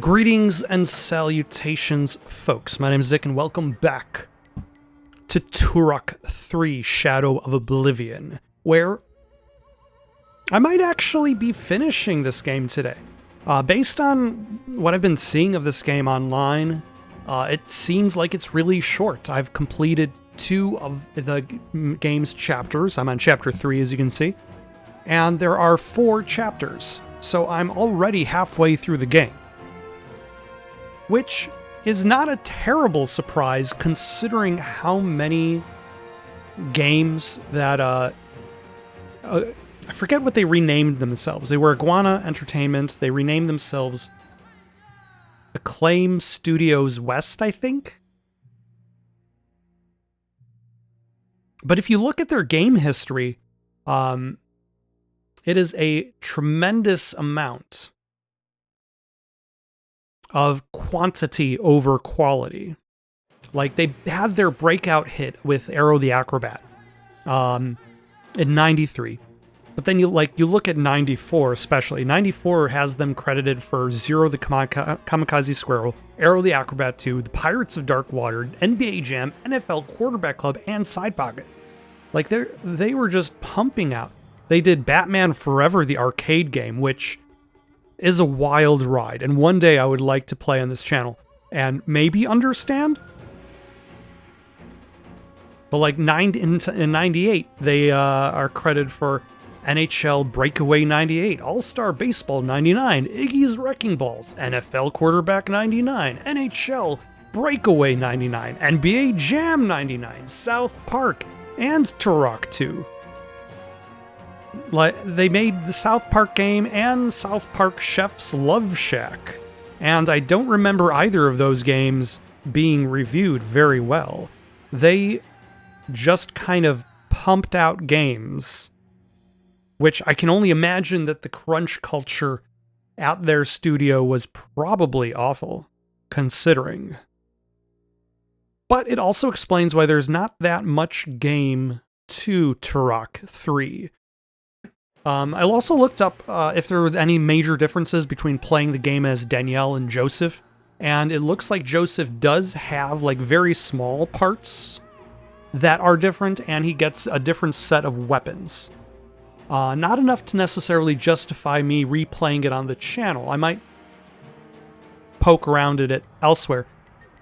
Greetings and salutations, folks. My name is Dick, and welcome back to Turok 3 Shadow of Oblivion, where I might actually be finishing this game today. Based on what I've been seeing of this game online, it seems like it's really short. I've completed 2 of the game's chapters. I'm on chapter 3, as you can see, and there are 4 chapters, so I'm already halfway through the game. Which is not a terrible surprise considering how many games that, I forget what they renamed themselves. They were Iguana Entertainment. They renamed themselves Acclaim Studios West, I think. But if you look at their game history, it is a tremendous amount of quantity over quality. Like, they had their breakout hit with Arrow the Acrobat in 93. But then you look at 94 especially. 94 has them credited for Zero the Kamikaze Squirrel, Arrow the Acrobat 2, The Pirates of Dark Water, NBA Jam, NFL Quarterback Club, and Side Pocket. Like, they were just pumping out. They did Batman Forever, the arcade game, which is a wild ride, and one day I would like to play on this channel and maybe understand. But like in 98, they are credited for NHL Breakaway 98, All-Star Baseball 99, Iggy's Wrecking Balls, NFL Quarterback 99, NHL Breakaway 99, NBA Jam 99, South Park, and Turok 2. Like, they made the South Park game and South Park Chef's Love Shack, and I don't remember either of those games being reviewed very well. They just kind of pumped out games, which I can only imagine that the crunch culture at their studio was probably awful, considering. But it also explains why there's not that much game to Turok 3. I also looked up if there were any major differences between playing the game as Danielle and Joseph, and it looks like Joseph does have like very small parts that are different, and he gets a different set of weapons. Not enough to necessarily justify me replaying it on the channel. I might poke around at it elsewhere,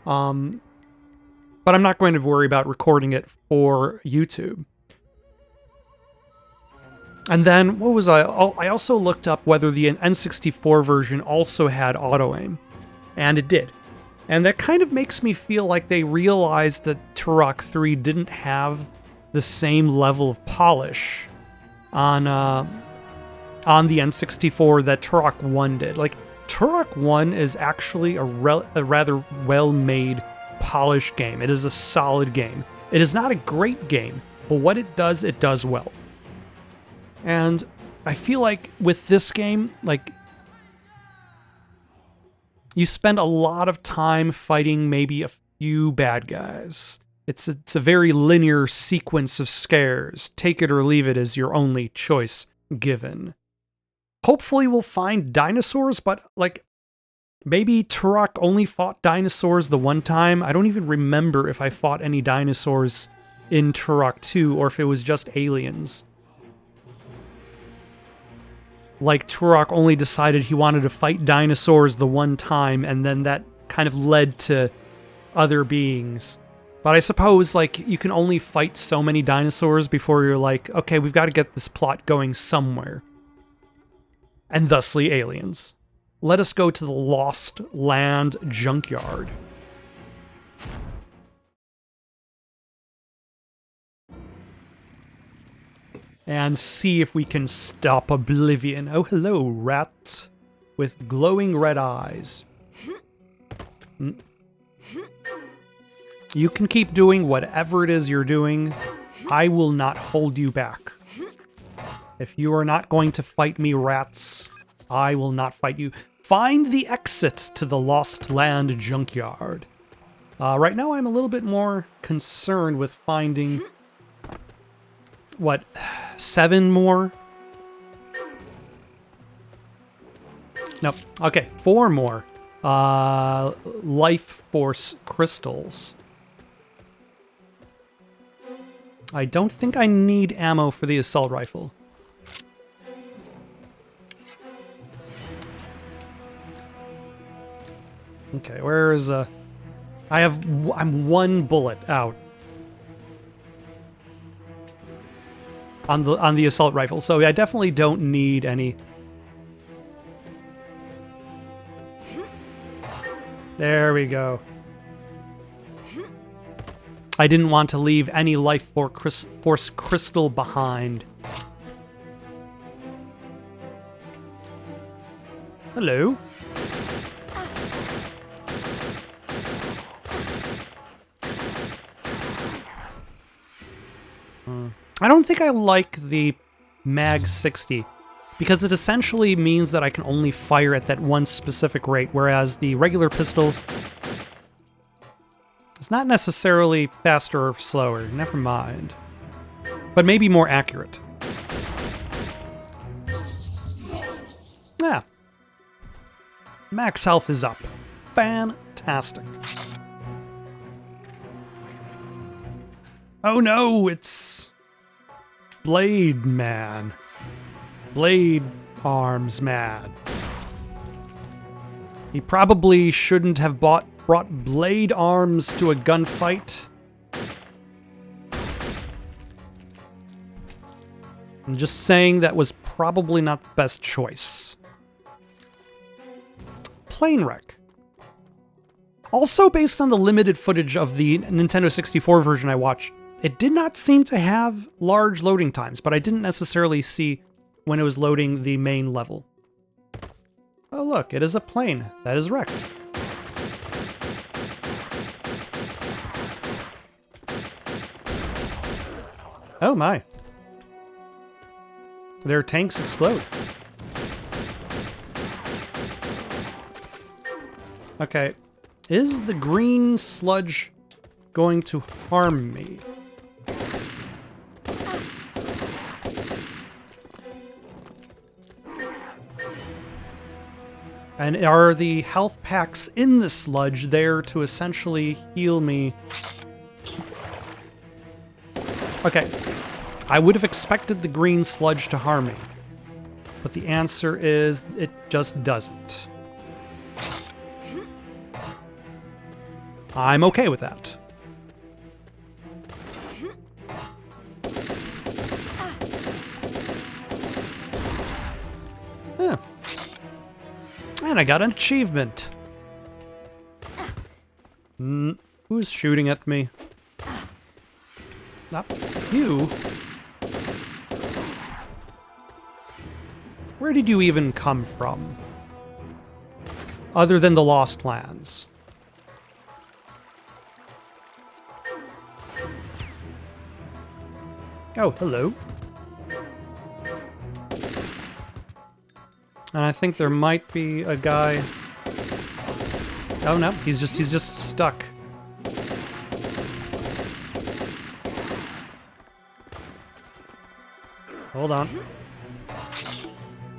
but I'm not going to worry about recording it for YouTube. And then, what was I also looked up whether the N64 version also had auto-aim, and it did. And that kind of makes me feel like they realized that Turok 3 didn't have the same level of polish on the N64 that Turok 1 did. Like, Turok 1 is actually a rather well-made, polished game. It is a solid game. It is not a great game, but what it does well. And I feel like with this game, like, you spend a lot of time fighting maybe a few bad guys. It's a very linear sequence of scares. Take it or leave it as your only choice given. Hopefully we'll find dinosaurs, but like, maybe Turok only fought dinosaurs the one time. I don't even remember if I fought any dinosaurs in Turok 2 or if it was just aliens. Like, Turok only decided he wanted to fight dinosaurs the one time, and then that kind of led to other beings. But I suppose, like, you can only fight so many dinosaurs before you're like, okay, we've got to get this plot going somewhere. And thusly, aliens. Let us go to the Lost Land Junkyard. And see if we can stop Oblivion. Oh, hello, rat with glowing red eyes. You can keep doing whatever it is you're doing. I will not hold you back. If you are not going to fight me, rats, I will not fight you. Find the exit to the Lost Land Junkyard. Right now, I'm a little bit more concerned with finding what, 7 more? Nope. Okay, 4 more life force crystals. I don't think I need ammo for the assault rifle. Okay, where is I'm one bullet out on the assault rifle, so I definitely don't need any. There we go. I didn't want to leave any life force crystal behind. Hello. I don't think I like the Mag 60 because it essentially means that I can only fire at that one specific rate, whereas the regular pistol is not necessarily faster or slower. Never mind. But maybe more accurate. Yeah. Max health is up. Fantastic. Oh no, it's Blade Man. Blade Arms Man. He probably shouldn't have brought blade arms to a gunfight. I'm just saying that was probably not the best choice. Plane wreck. Also based on the limited footage of the Nintendo 64 version I watched, it did not seem to have large loading times, but I didn't necessarily see when it was loading the main level. Oh look, it is a plane that is wrecked. Oh my. Their tanks explode. Okay, is the green sludge going to harm me? And are the health packs in the sludge there to essentially heal me? Okay, I would have expected the green sludge to harm me, but the answer is it just doesn't. I'm okay with that. Huh. And I got an achievement. Who's shooting at me? Not you. Where did you even come from? Other than the Lost Lands. Oh, hello. And I think there might be a guy. Oh no, he's just stuck. Hold on.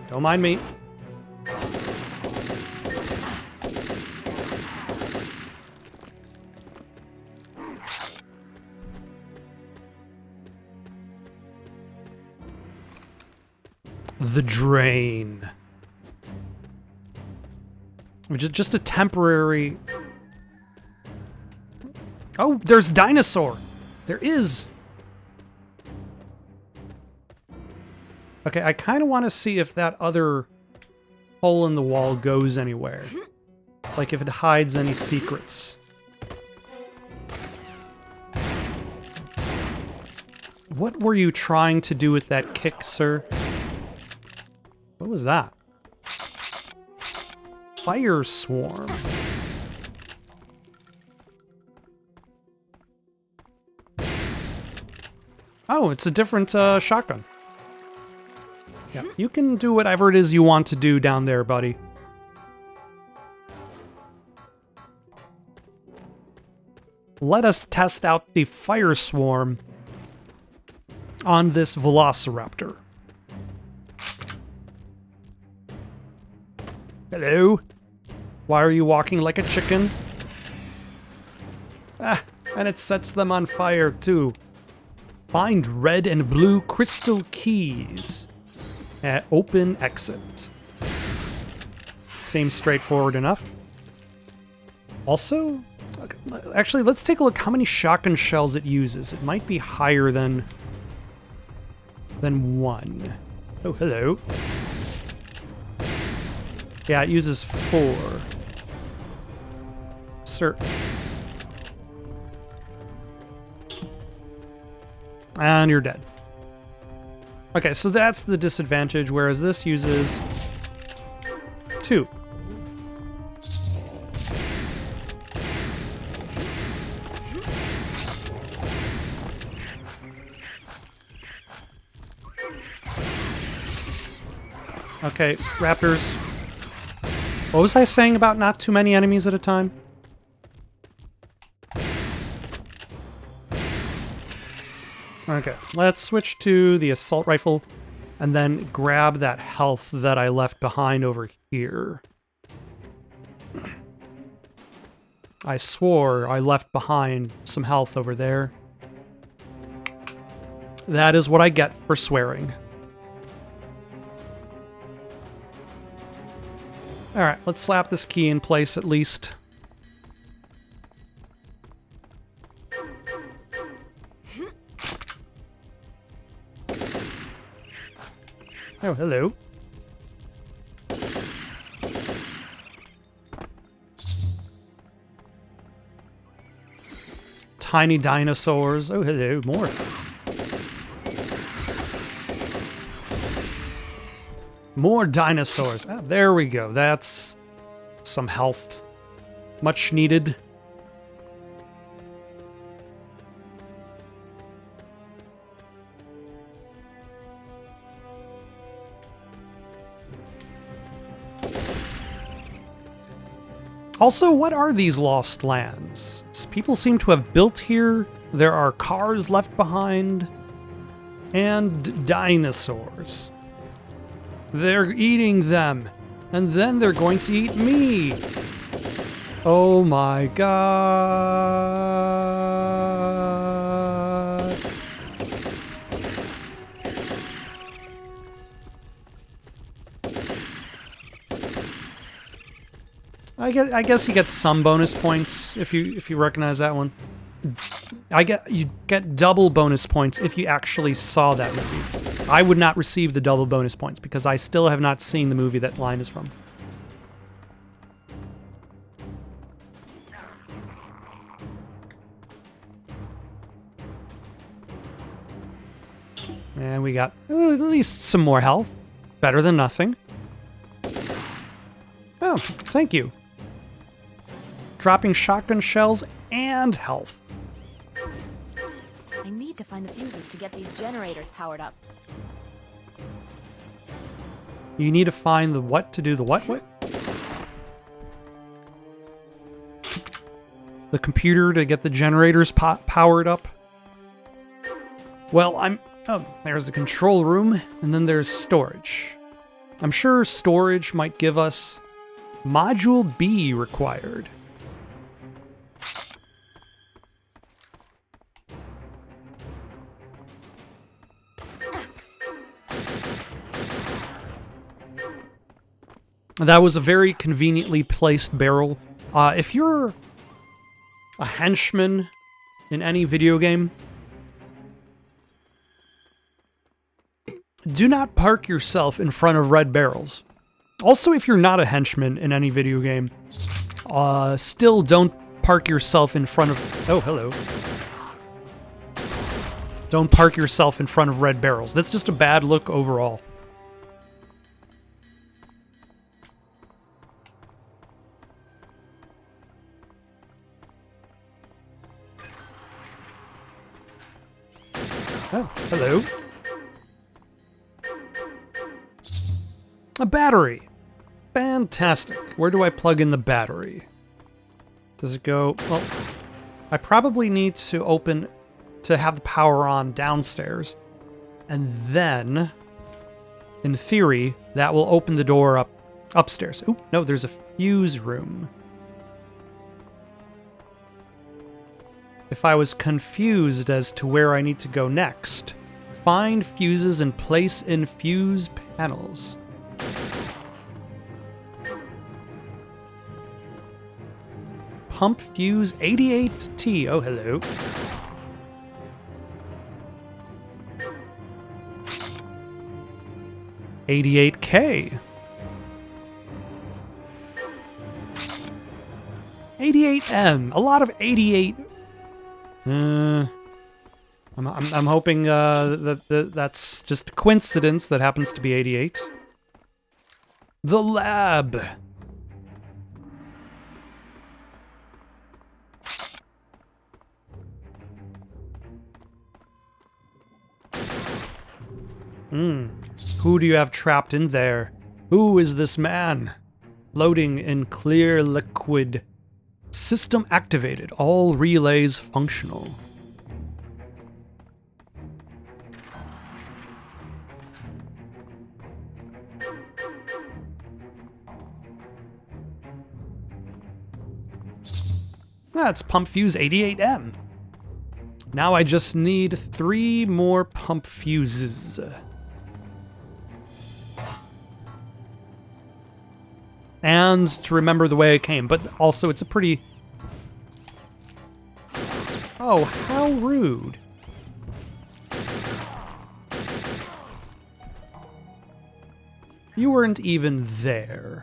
Don't mind me. The drain. Which is just a temporary... Oh, there's dinosaur! There is! Okay, I kind of want to see if that other hole in the wall goes anywhere. Like if it hides any secrets. What were you trying to do with that kick, sir? What was that? Fire swarm. Oh, it's a different shotgun. Yeah, you can do whatever it is you want to do down there, buddy. Let us test out the fire swarm on this velociraptor. Hello? Why are you walking like a chicken? Ah, and it sets them on fire, too. Find red and blue crystal keys. Open exit. Seems straightforward enough. Also, actually, let's take a look how many shotgun shells it uses. It might be higher than 1. Oh, hello. Yeah, it uses 4. Sir. And you're dead. Okay, so that's the disadvantage, whereas this uses 2. Okay, raptors. What was I saying about not too many enemies at a time? Okay, let's switch to the assault rifle and then grab that health that I left behind over here. I swore I left behind some health over there. That is what I get for swearing. Alright, let's slap this key in place at least. Oh, hello. Tiny dinosaurs. Oh, hello, more. More dinosaurs. Ah, there we go. That's some health. Much needed. Also, what are these lost lands? People seem to have built here. There are cars left behind. And dinosaurs. They're eating them. And then they're going to eat me. Oh my god. I guess you get some bonus points if you recognize that one. You get double bonus points if you actually saw that movie. I would not receive the double bonus points because I still have not seen the movie that line is from. And we got at least some more health. Better than nothing. Oh, thank you. Dropping shotgun shells and health. I need to find the fuses to get these generators powered up. You need to find the what to do the what? What? The computer to get the generators powered up? Well, oh, there's the control room, and then there's storage. I'm sure storage might give us Module B required. That was a very conveniently placed barrel. If you're a henchman in any video game, do not park yourself in front of red barrels. Also, if you're not a henchman in any video game, still don't park yourself in front of... Oh, hello. Don't park yourself in front of red barrels. That's just a bad look overall. Oh, hello. A battery. Fantastic. Where do I plug in the battery? Does it go... Well, I probably need to have the power on downstairs. And then, in theory, that will open the door upstairs. Ooh, no, there's a fuse room. If I was confused as to where I need to go next, find fuses and place in fuse panels. Pump fuse 88T. Oh, hello. $88K. 88M. A lot of 88. I'm hoping that's just a coincidence that happens to be 88. The lab. Who do you have trapped in there? Who is this man? Floating in clear liquid. System activated. All relays functional. That's pump fuse 88M. Now I just need 3 more pump fuses. And to remember the way it came, but also it's a pretty... Oh, how rude. You weren't even there.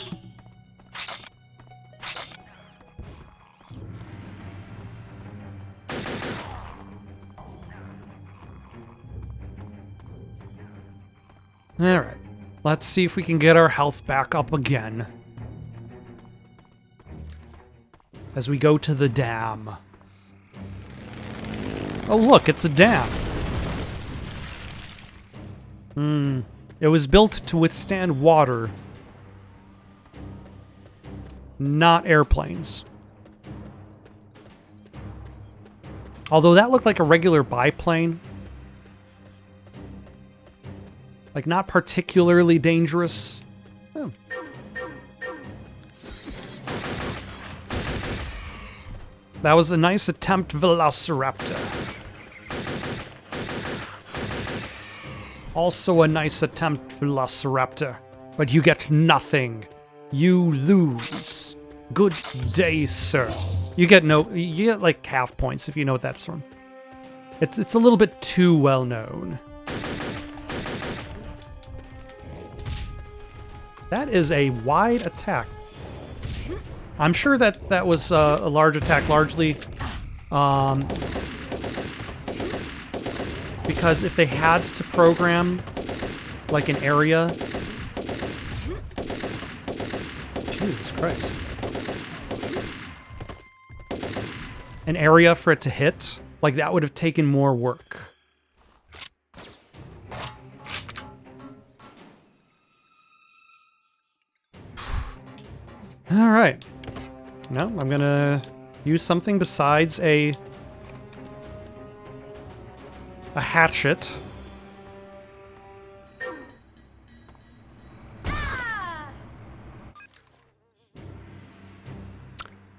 Alright, let's see if we can get our health back up again. As we go to the dam. Oh look, it's a dam. It was built to withstand water. Not airplanes. Although that looked like a regular biplane. Like, not particularly dangerous. Oh. That was a nice attempt, Velociraptor. Also a nice attempt, Velociraptor. But you get nothing. You lose. Good day, sir. You get like half points if you know what that's from. It's a little bit too well known. That is a wide attack. I'm sure that was a large attack, largely because if they had to program like an area, Jesus Christ, an area for it to hit, like that would have taken more work. All right. No, I'm gonna use something besides a hatchet.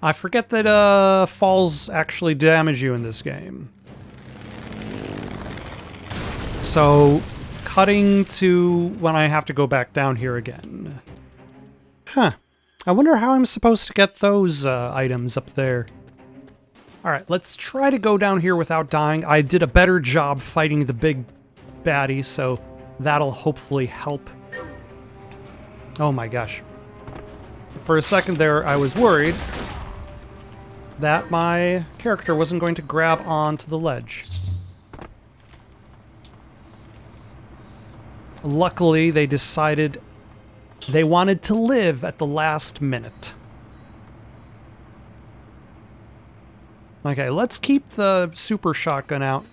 I forget that falls actually damage you in this game. So, cutting to when I have to go back down here again. Huh. I wonder how I'm supposed to get those items up there. Alright, let's try to go down here without dying. I did a better job fighting the big baddie, so that'll hopefully help. Oh my gosh. For a second there, I was worried that my character wasn't going to grab onto the ledge. Luckily, they decided they wanted to live at the last minute. Okay, let's keep the super shotgun out.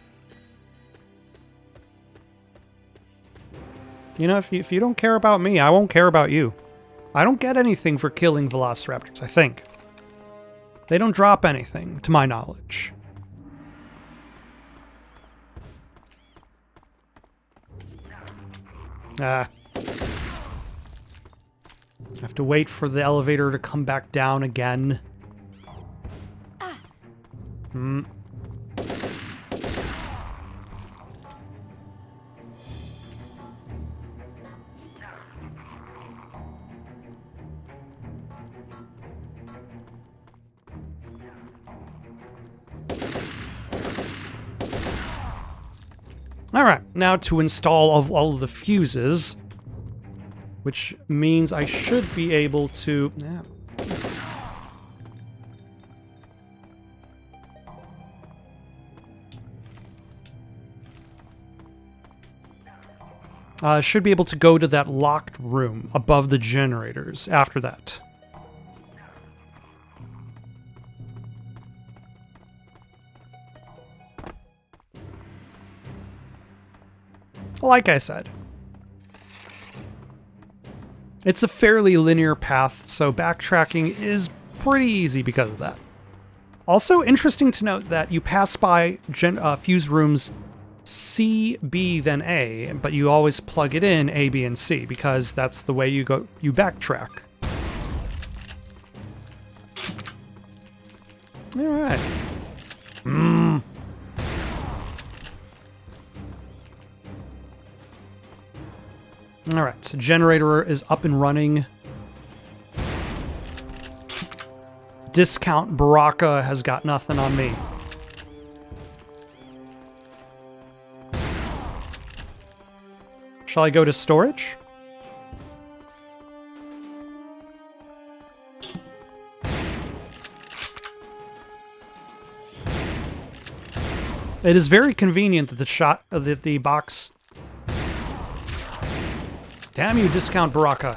You know, if you don't care about me, I won't care about you. I don't get anything for killing velociraptors, I think. They don't drop anything, to my knowledge. I have to wait for the elevator to come back down again. Alright, now to install all of the fuses, which means I should be able to... should be able to go to that locked room above the generators after that. Like I said, it's a fairly linear path, so backtracking is pretty easy because of that. Also, interesting to note that you pass by fuse rooms C, B, then A, but you always plug it in A, B, and C because that's the way you backtrack. All right. All right, so generator is up and running. Discount Baraka has got nothing on me. Shall I go to storage? It is very convenient that the box... Damn you, Discount Baraka.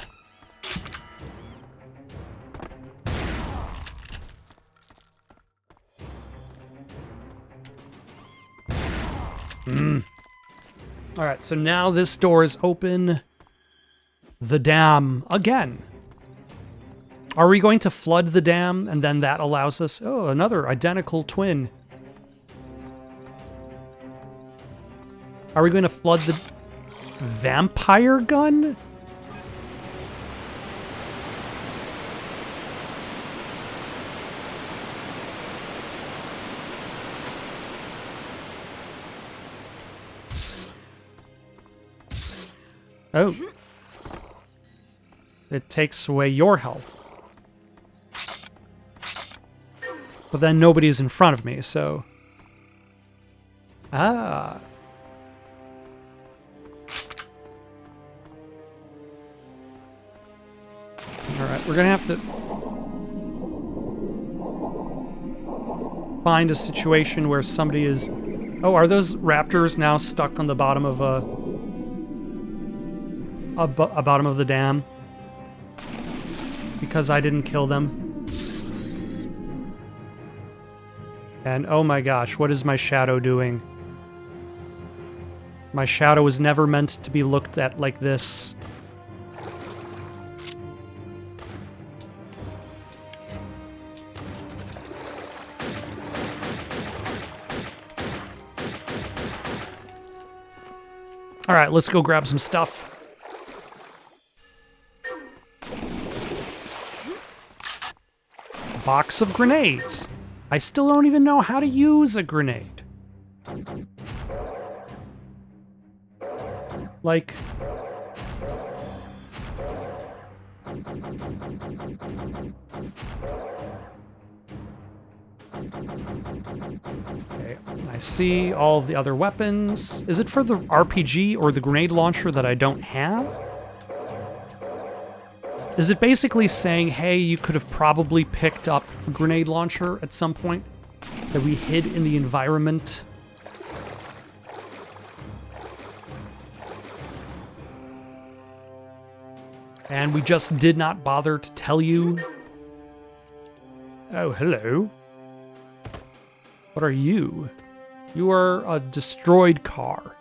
Alright, so now this door is open. The dam again. Are we going to flood the dam and then that allows us... Oh, another identical twin. Are we going to flood the... vampire gun? Oh. It takes away your health. But then nobody's in front of me, so... Ah. Alright, we're gonna have to find a situation where somebody is... Oh, are those raptors now stuck on the bottom of a bottom of the dam? Because I didn't kill them. And oh my gosh, what is my shadow doing? My shadow was never meant to be looked at like this. All right, let's go grab some stuff. Box of grenades. I still don't even know how to use a grenade. Like... Okay, I see all of the other weapons. Is it for the RPG or the grenade launcher that I don't have? Is it basically saying, hey, you could have probably picked up a grenade launcher at some point that we hid in the environment? And we just did not bother to tell you? Oh, hello. What are you? You are a destroyed car.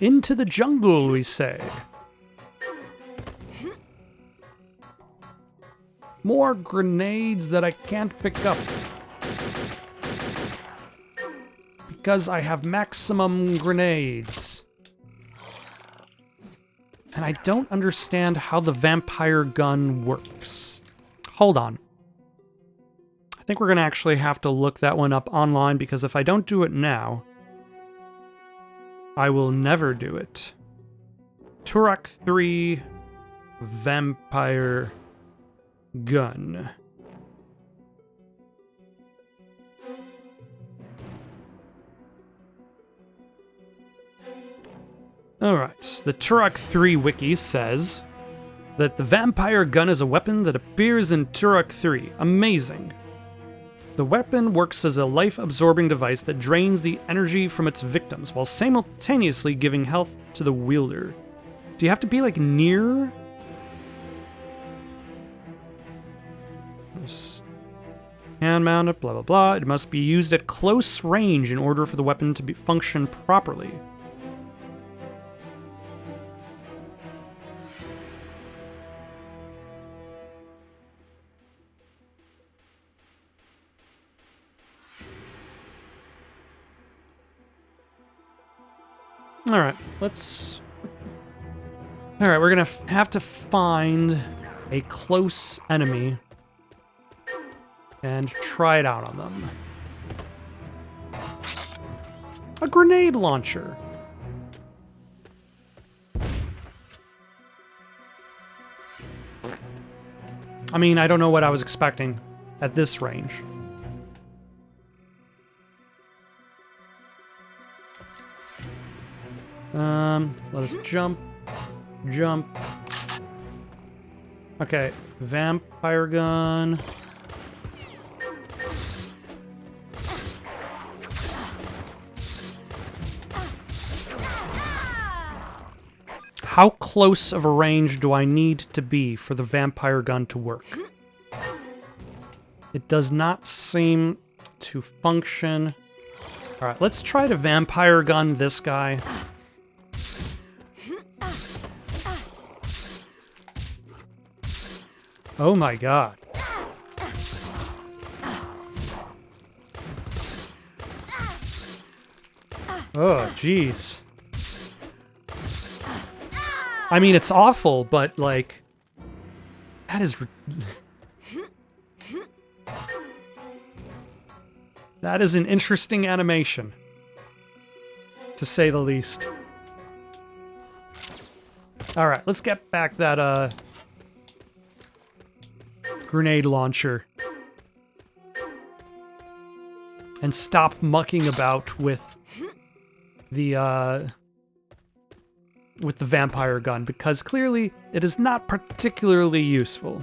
Into the jungle, we say. More grenades that I can't pick up. Because I have maximum grenades. And I don't understand how the vampire gun works. Hold on. I think we're going to actually have to look that one up online, because if I don't do it now, I will never do it. Turok 3 vampire gun. Alright, the Turok 3 wiki says that the vampire gun is a weapon that appears in Turok 3. Amazing. The weapon works as a life-absorbing device that drains the energy from its victims while simultaneously giving health to the wielder. Do you have to be, like, near? Hand-mounted, blah, blah, blah. It must be used at close range in order for the weapon to function properly. Alright, let's... Alright, we're gonna have to find a close enemy and try it out on them. A grenade launcher. I mean, I don't know what I was expecting at this range. Let us jump. Okay, vampire gun. How close of a range do I need to be for the vampire gun to work? It does not seem to function. All right, let's try to vampire gun this guy. Oh my god. Oh, jeez. I mean, it's awful, but, like, that is... that is an interesting animation, to say the least. Alright, let's get back that, grenade launcher. And stop mucking about with the vampire gun, because clearly it is not particularly useful.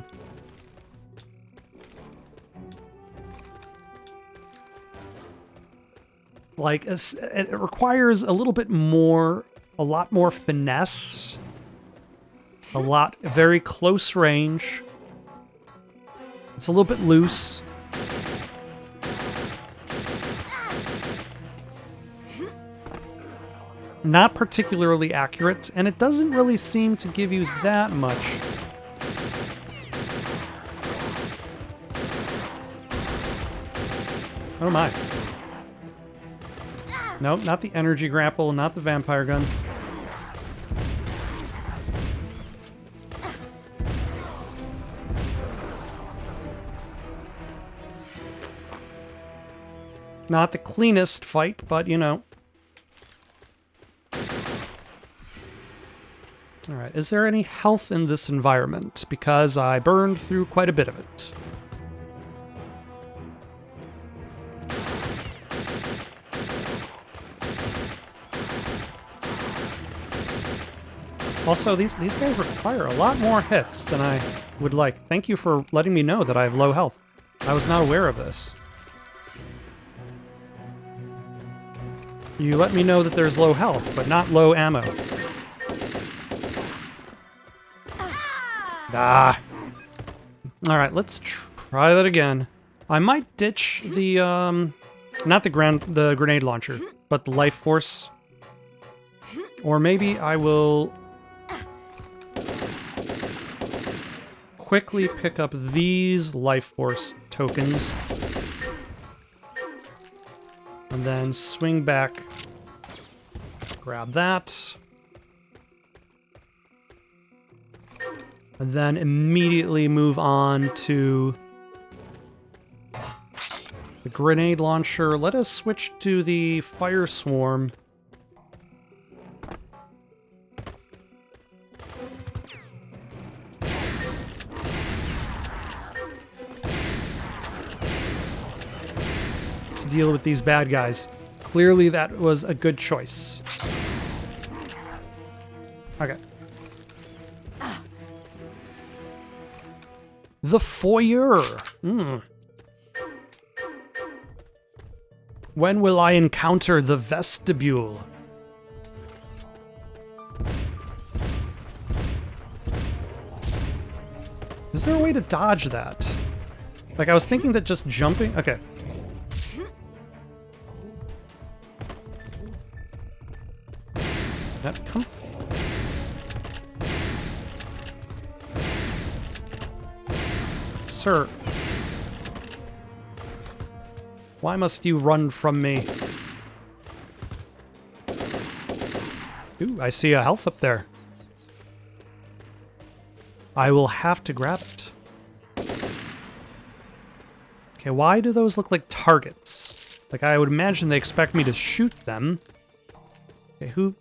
Like, it requires a little bit more, a lot more finesse, very close range. It's a little bit loose. Not particularly accurate, and it doesn't really seem to give you that much. Oh my. Nope, not the energy grapple, not the vampire gun. Not the cleanest fight, but you know. Alright, is there any health in this environment? Because I burned through quite a bit of it. Also, these guys require a lot more hits than I would like. Thank you for letting me know that I have low health. I was not aware of this. You let me know that there's low health, but not low ammo. Ah. Alright, let's try that again. I might ditch the, not the grenade launcher, but the life force. Or maybe I will quickly pick up these life force tokens. And then swing back. Grab that. And then immediately move on to the grenade launcher. Let us switch to the fire swarm. To deal with these bad guys. Clearly that was a good choice. Okay. The foyer. When will I encounter the vestibule? Is there a way to dodge that? Like, I was thinking that just jumping... Okay. That come... Sir. Why must you run from me? Ooh, I see a health up there. I will have to grab it. Okay, why do those look like targets? Like, I would imagine they expect me to shoot them. Okay, who...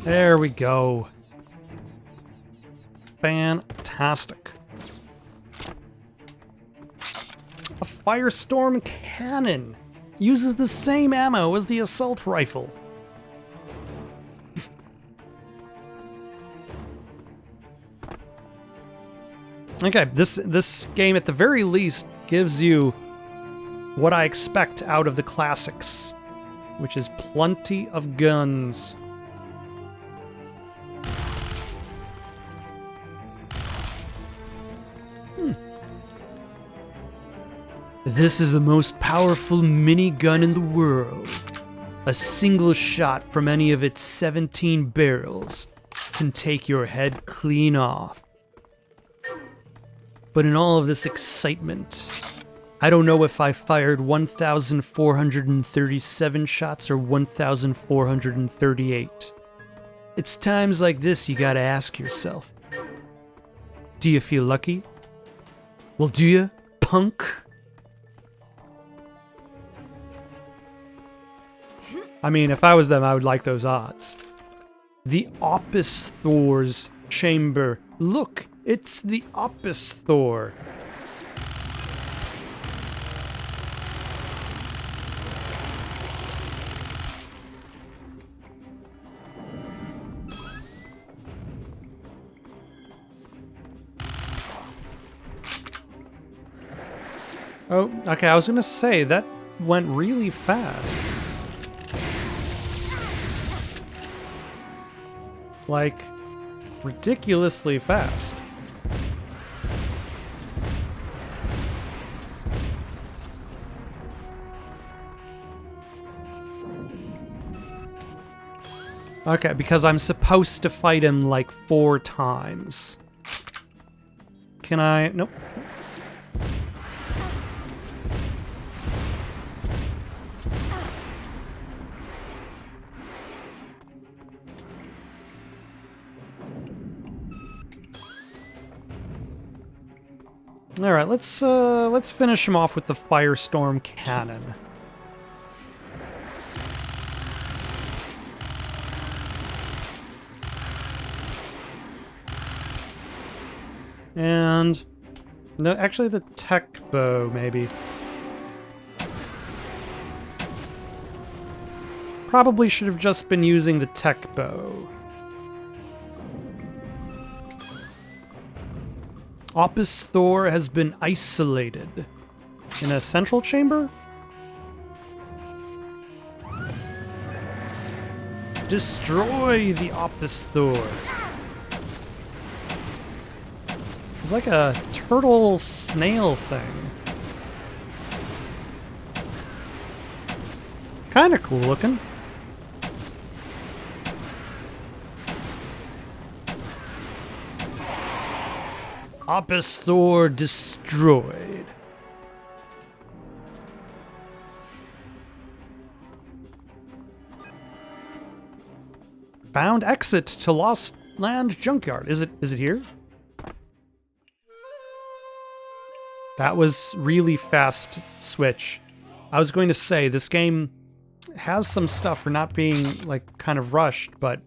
There we go. Fantastic. A firestorm cannon. Uses the same ammo as the assault rifle. Okay, this game at the very least gives you what I expect out of the classics, which is plenty of guns. This is the most powerful minigun in the world. A single shot from any of its 17 barrels can take your head clean off. But in all of this excitement, I don't know if I fired 1,437 shots or 1,438. It's times like this you gotta ask yourself, do you feel lucky? Well, do you, punk? I mean, if I was them, I would like those odds. The Opus Thor's chamber. Look, it's the Opus Thor. Oh, okay, I was gonna say, that went really fast. Like, ridiculously fast. Okay, because I'm supposed to fight him like 4 times. Can I? Nope. All right, let's finish him off with the firestorm cannon. And no, actually the tech bow maybe. Probably should have just been using the tech bow. Opus Thor has been isolated in a central chamber? Destroy the Opus Thor. It's like a turtle snail thing. Kinda cool looking. Opus Thor destroyed. Found exit to Lost Land Junkyard. Is it here? That was really fast switch. I was going to say, this game has some stuff for not being, like, kind of rushed, but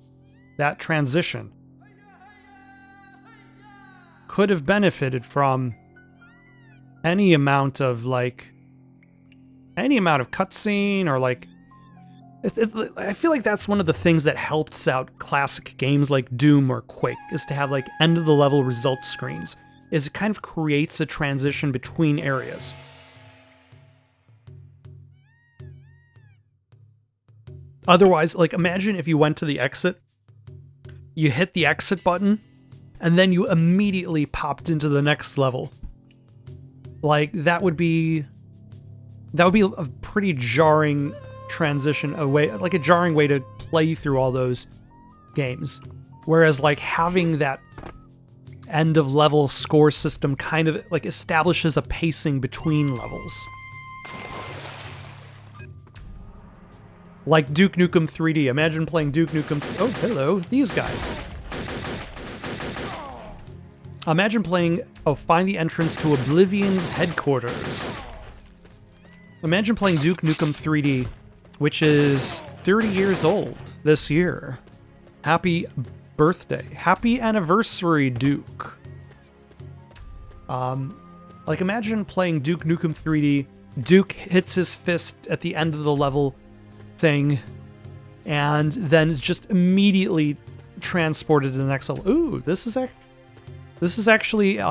that transition could have benefited from any amount of, like, any amount of cutscene or, like, I feel like that's one of the things that helps out classic games like Doom or Quake, is to have, like, end-of-the-level results screens, is it kind of creates a transition between areas. Otherwise, like, imagine if you went to the exit, you hit the exit button, and then you immediately popped into the next level. Like, that would be a pretty jarring transition away, like a jarring way to play through all those games. Whereas, like, having that end of level score system kind of, like, establishes a pacing between levels. Like Duke Nukem 3D. Imagine playing Duke Nukem... Oh, hello. These guys. Imagine playing... Oh, find the entrance to Oblivion's headquarters. Imagine playing Duke Nukem 3D, which is 30 years old this year. Happy birthday. Happy anniversary, Duke. Like, imagine playing Duke Nukem 3D. Duke hits his fist at the end of the level thing, and then it's just immediately transported to the next level. Ooh, this is actually, it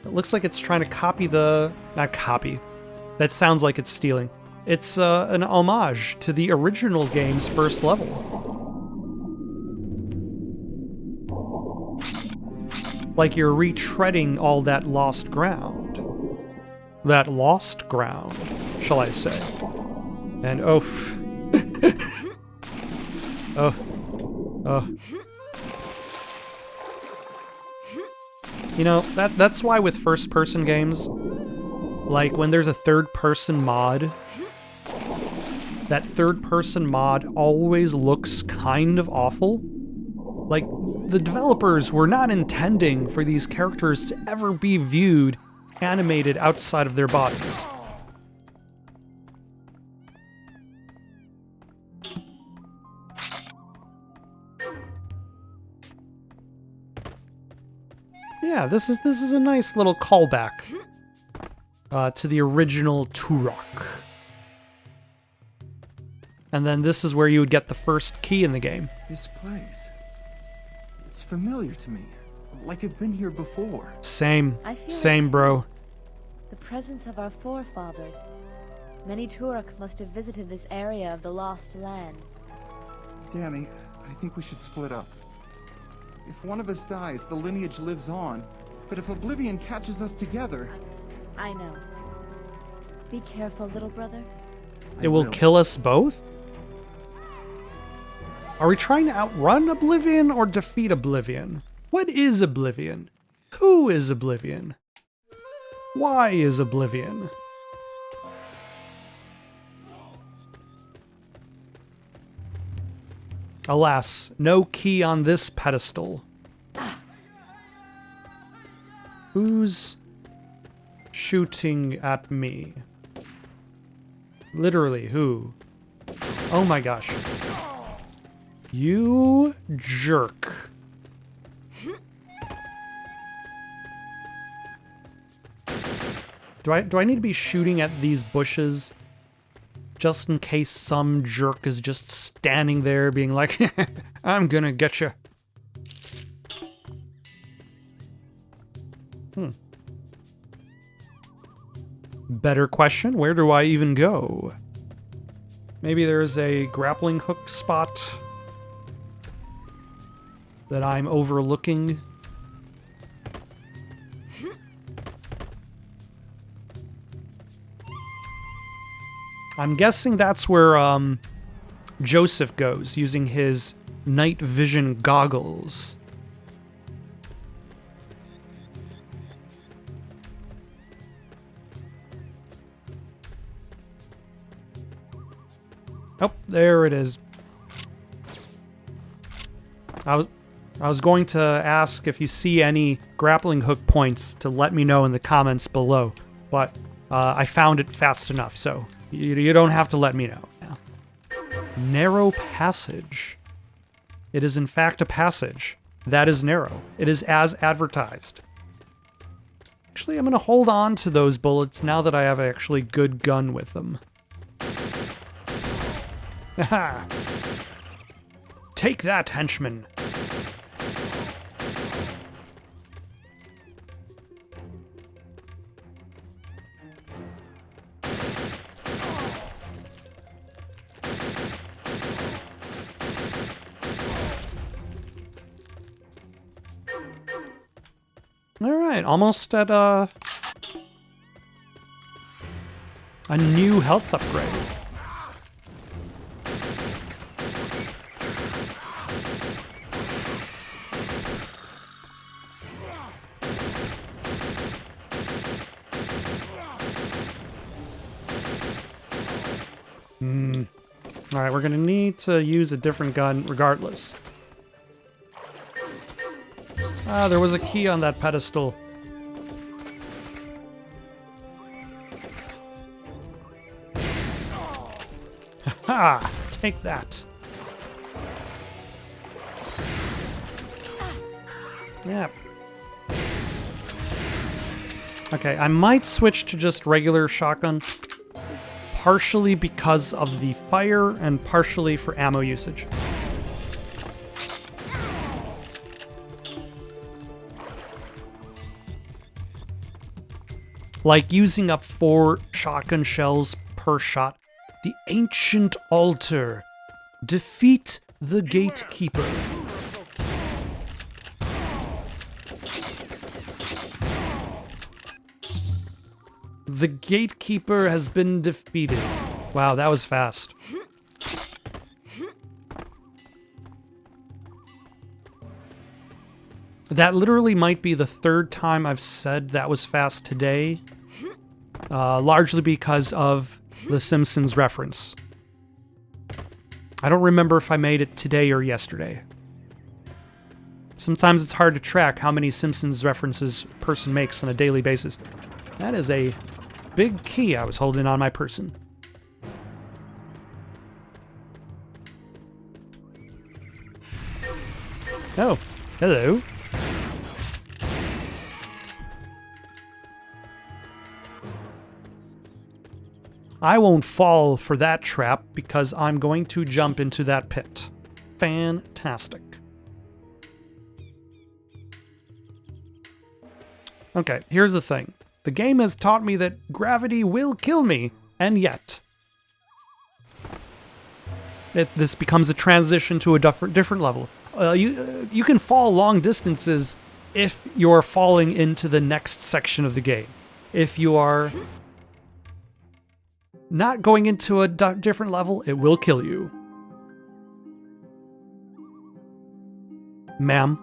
looks like it's trying to copy the... Not copy. That sounds like it's stealing. It's an homage to the original game's first level. Like you're retreading all that lost ground. That lost ground, shall I say. And oh, oh. You know, that's why with first-person games, like when there's a third-person mod, that third-person mod always looks kind of awful. Like, the developers were not intending for these characters to ever be viewed animated outside of their bodies. Yeah, this is a nice little callback to the original Turok. And then this is where you would get the first key in the game. This place, it's familiar to me, like I've been here before. Same, it bro. The presence of our forefathers. Many Turok must have visited this area of the Lost Land. Danny, I think we should split up. If one of us dies, the lineage lives on. But if Oblivion catches us together... I know. Be careful, little brother. It will kill us both? Are we trying to outrun Oblivion or defeat Oblivion? What is Oblivion? Who is Oblivion? Why is Oblivion? Alas, no key on this pedestal. Who's shooting at me? Literally, who? Oh my gosh. You jerk. Do I need to be shooting at these bushes just in case some jerk is just standing there being like, I'm gonna get you. Better question, where do I even go? Maybe there's a grappling hook spot that I'm overlooking. I'm guessing that's where Joseph goes, using his night vision goggles. Oh, there it is. I was going to ask if you see any grappling hook points to let me know in the comments below, but I found it fast enough, so you don't have to let me know now. Narrow passage. It is in fact a passage that is narrow. It is as advertised. Actually, I'm going to hold on to those bullets now that I have an actually good gun with them. Haha! Take that, henchman! Alright, almost at a new health upgrade. Alright, we're gonna need to use a different gun regardless. Ah, there was a key on that pedestal. Haha! Take that. Yeah. Okay, I might switch to just regular shotgun. Partially because of the fire and partially for ammo usage. Like using up 4 shotgun shells per shot. The ancient altar. Defeat the gatekeeper. The gatekeeper has been defeated. Wow, that was fast. That literally might be the 3rd time I've said that was fast today. Largely because of the Simpsons reference. I don't remember if I made it today or yesterday. Sometimes it's hard to track how many Simpsons references a person makes on a daily basis. That is a big key I was holding on my person. Oh, hello. I won't fall for that trap because I'm going to jump into that pit. Fantastic. Okay, here's the thing. The game has taught me that gravity will kill me, and yet this becomes a transition to a different level. You can fall long distances if you're falling into the next section of the game. If you are not going into a different level, it will kill you. Ma'am.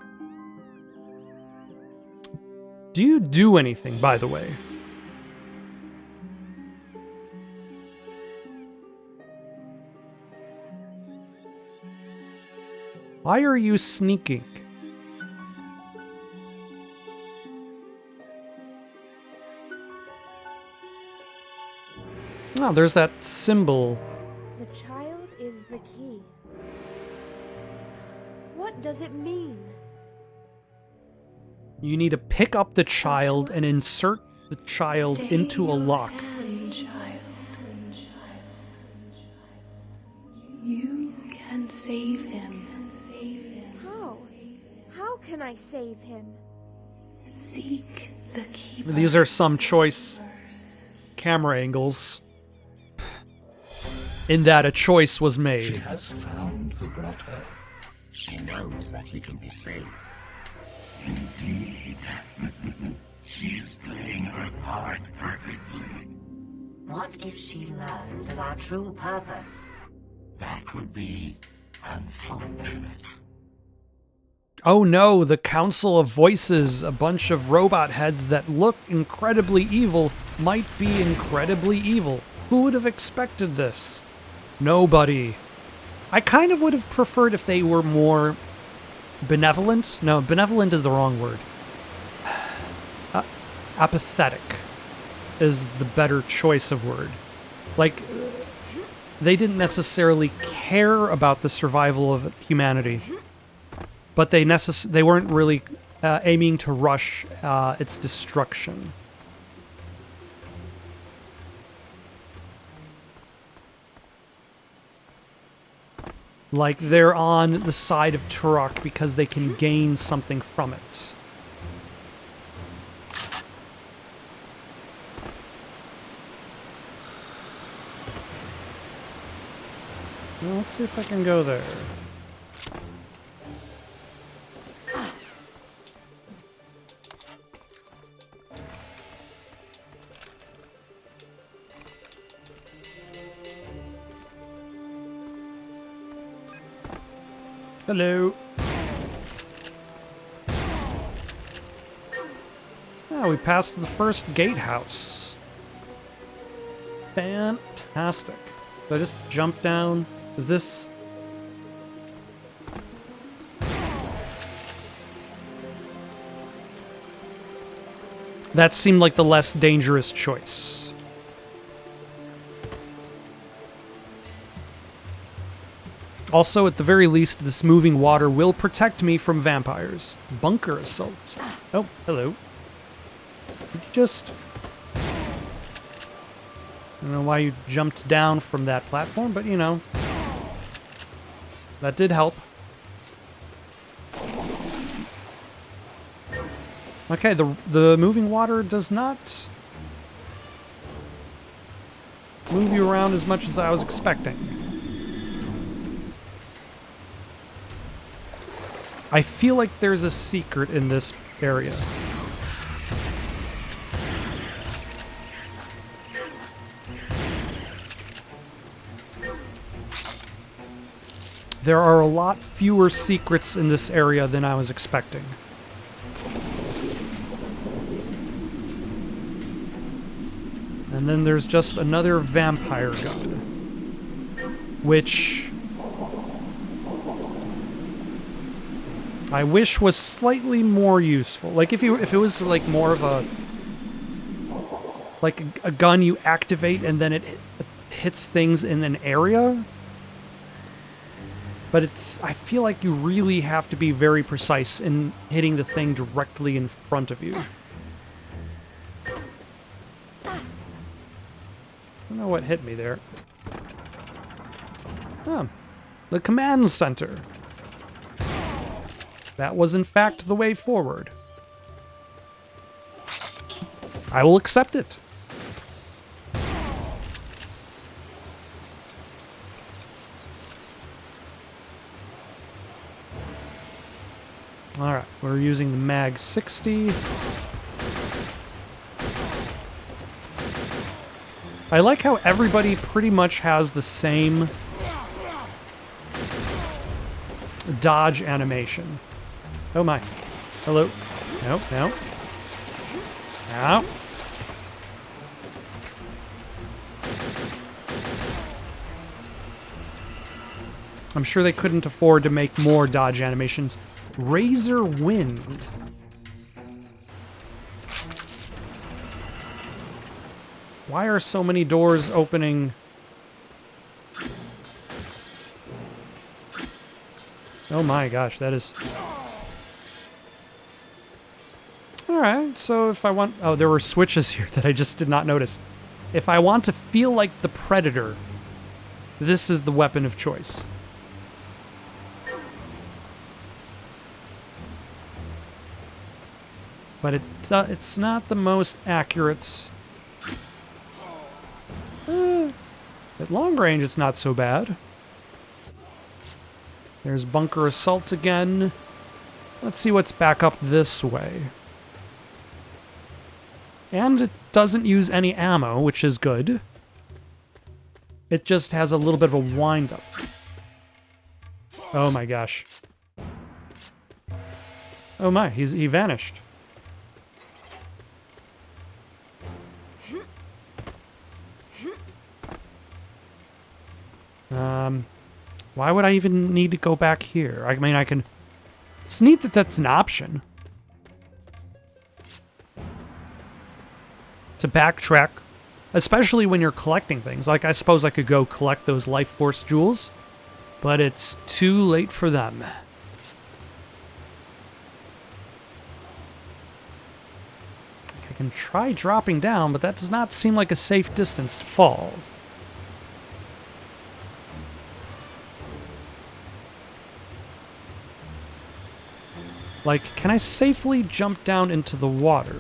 Do you do anything, by the way? Why are you sneaking? Oh, there's that symbol. The child is the key. What does it mean? You need to pick up the child and insert the child into a lock. You can save him. How? How can I save him? Seek the keeper. These are some choice camera angles. In that a choice was She made. has found the grotto. She knows that he can be saved. Indeed. She is playing her part perfectly. What if she learns of our true purpose? That would be unfortunate. Oh no, the Council of Voices, a bunch of robot heads that look incredibly evil, might be incredibly evil. Who would have expected this? Nobody. I kind of would have preferred if they were more benevolent? No, benevolent is the wrong word. Apathetic is the better choice of word. Like, they didn't necessarily care about the survival of humanity, but they weren't really aiming to rush its destruction. Like, they're on the side of Turok because they can gain something from it. Well, let's see if I can go there. Hello. Oh, we passed the first gatehouse. Fantastic. So I just jump down. Is this... That seemed like the less dangerous choice. Also, at the very least, this moving water will protect me from vampires. Bunker assault. Oh, hello. Did you just... I don't know why you jumped down from that platform, but you know. That did help. Okay, the moving water does not move you around as much as I was expecting. I feel like there's a secret in this area. There are a lot fewer secrets in this area than I was expecting. And then there's just another vampire gun, which I wish was slightly more useful. Like if it was like more of a gun you activate and then it hits things in an area. But I feel like you really have to be very precise in hitting the thing directly in front of you. I don't know what hit me there. Oh, the command center. That was in fact the way forward. I will accept it. Alright, we're using the Mag 60. I like how everybody pretty much has the same dodge animation. Oh my. Hello. No, no. Ow. I'm sure they couldn't afford to make more dodge animations. Razor Wind. Why are so many doors opening? Oh my gosh, that is... Alright, so if I want... Oh, there were switches here that I just did not notice. If I want to feel like the Predator, this is the weapon of choice. But it's not the most accurate. At long range, it's not so bad. There's Bunker Assault again. Let's see what's back up this way. And it doesn't use any ammo, which is good. It just has a little bit of a wind-up. Oh my gosh. Oh my, he vanished. Why would I even need to go back here? I mean, I can It's neat that that's an option. To backtrack, especially when you're collecting things. Like, I suppose I could go collect those life force jewels, but it's too late for them. I can try dropping down, but that does not seem like a safe distance to fall. Like, can I safely jump down into the water?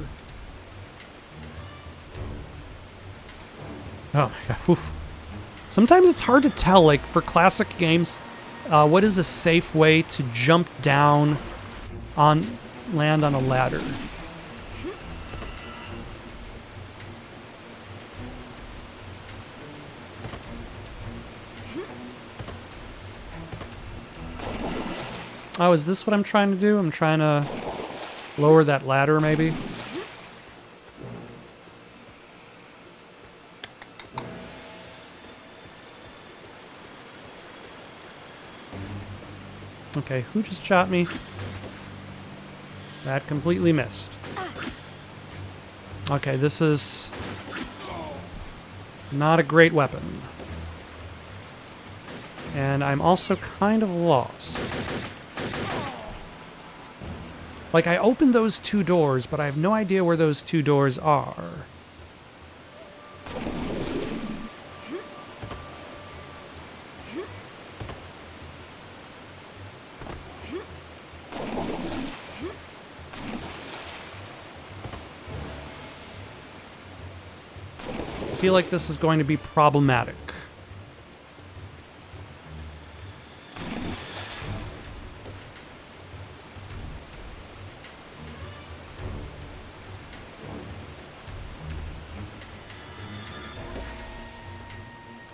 Oh my god. Oof. Sometimes it's hard to tell, like, for classic games, what is a safe way to jump down on land on a ladder? Oh, is this what I'm trying to do? I'm trying to lower that ladder, maybe? Okay, who just shot me? That completely missed. Okay, this is not a great weapon. And I'm also kind of lost. Like, I opened those two doors, but I have no idea where those two doors are. I feel like this is going to be problematic.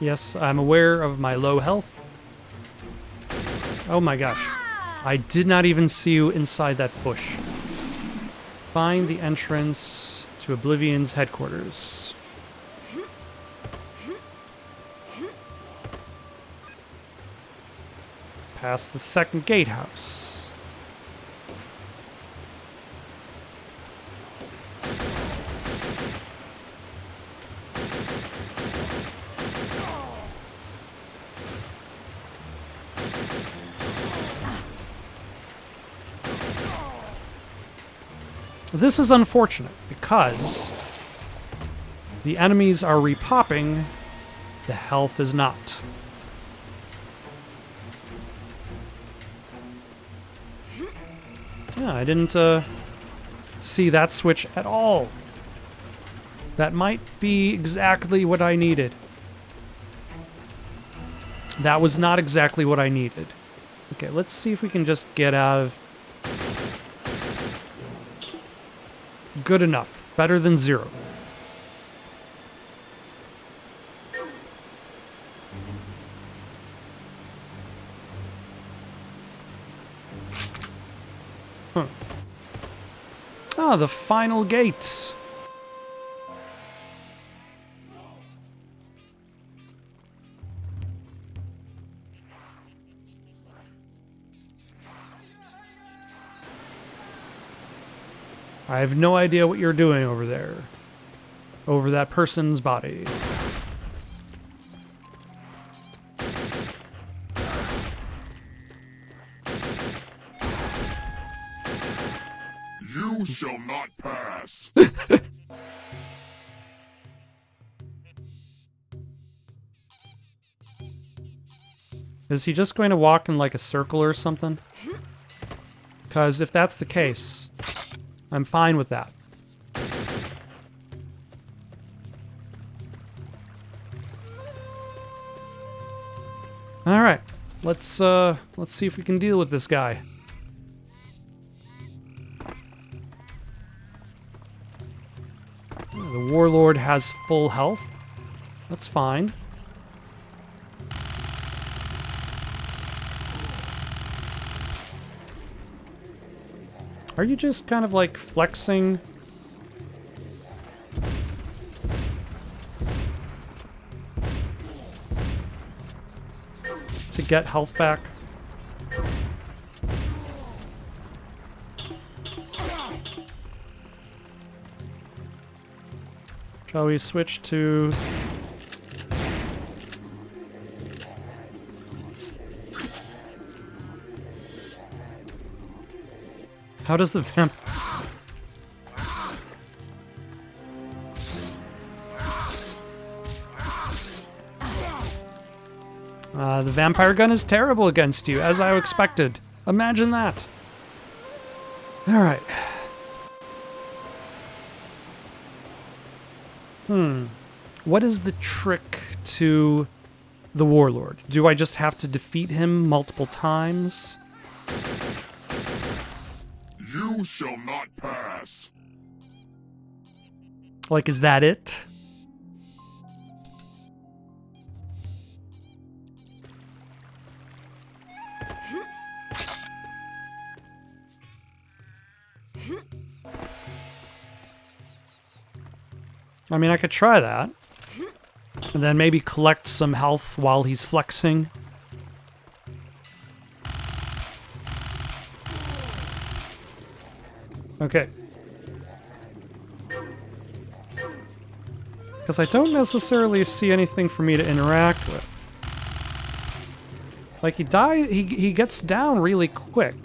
Yes, I'm aware of my low health. Oh my gosh. I did not even see you inside that bush. Find the entrance to Oblivion's headquarters. Past the second gatehouse. This is unfortunate because the enemies are repopping, the health is not. Yeah, I didn't see that switch at all. That might be exactly what I needed. That was not exactly what I needed. Okay, let's see if we can just get out of... Good enough. Better than zero. Huh. Ah, the final gates. I have no idea what you're doing over there. Over that person's body. You shall not pass. Is he just going to walk in like a circle or something? Because if that's the case, I'm fine with that. All right, let's see if we can deal with this guy. The warlord has full health. That's fine. Are you just kind of like flexing? To get health back? Shall we switch to... How does the vamp... The vampire gun is terrible against you, as I expected. Imagine that. Alright. What is the trick to the warlord? Do I just have to defeat him multiple times? You shall not pass. Like, is that it? I mean, I could try that. And then maybe collect some health while he's flexing. Okay. Because I don't necessarily see anything for me to interact with. Like, he gets down really quick.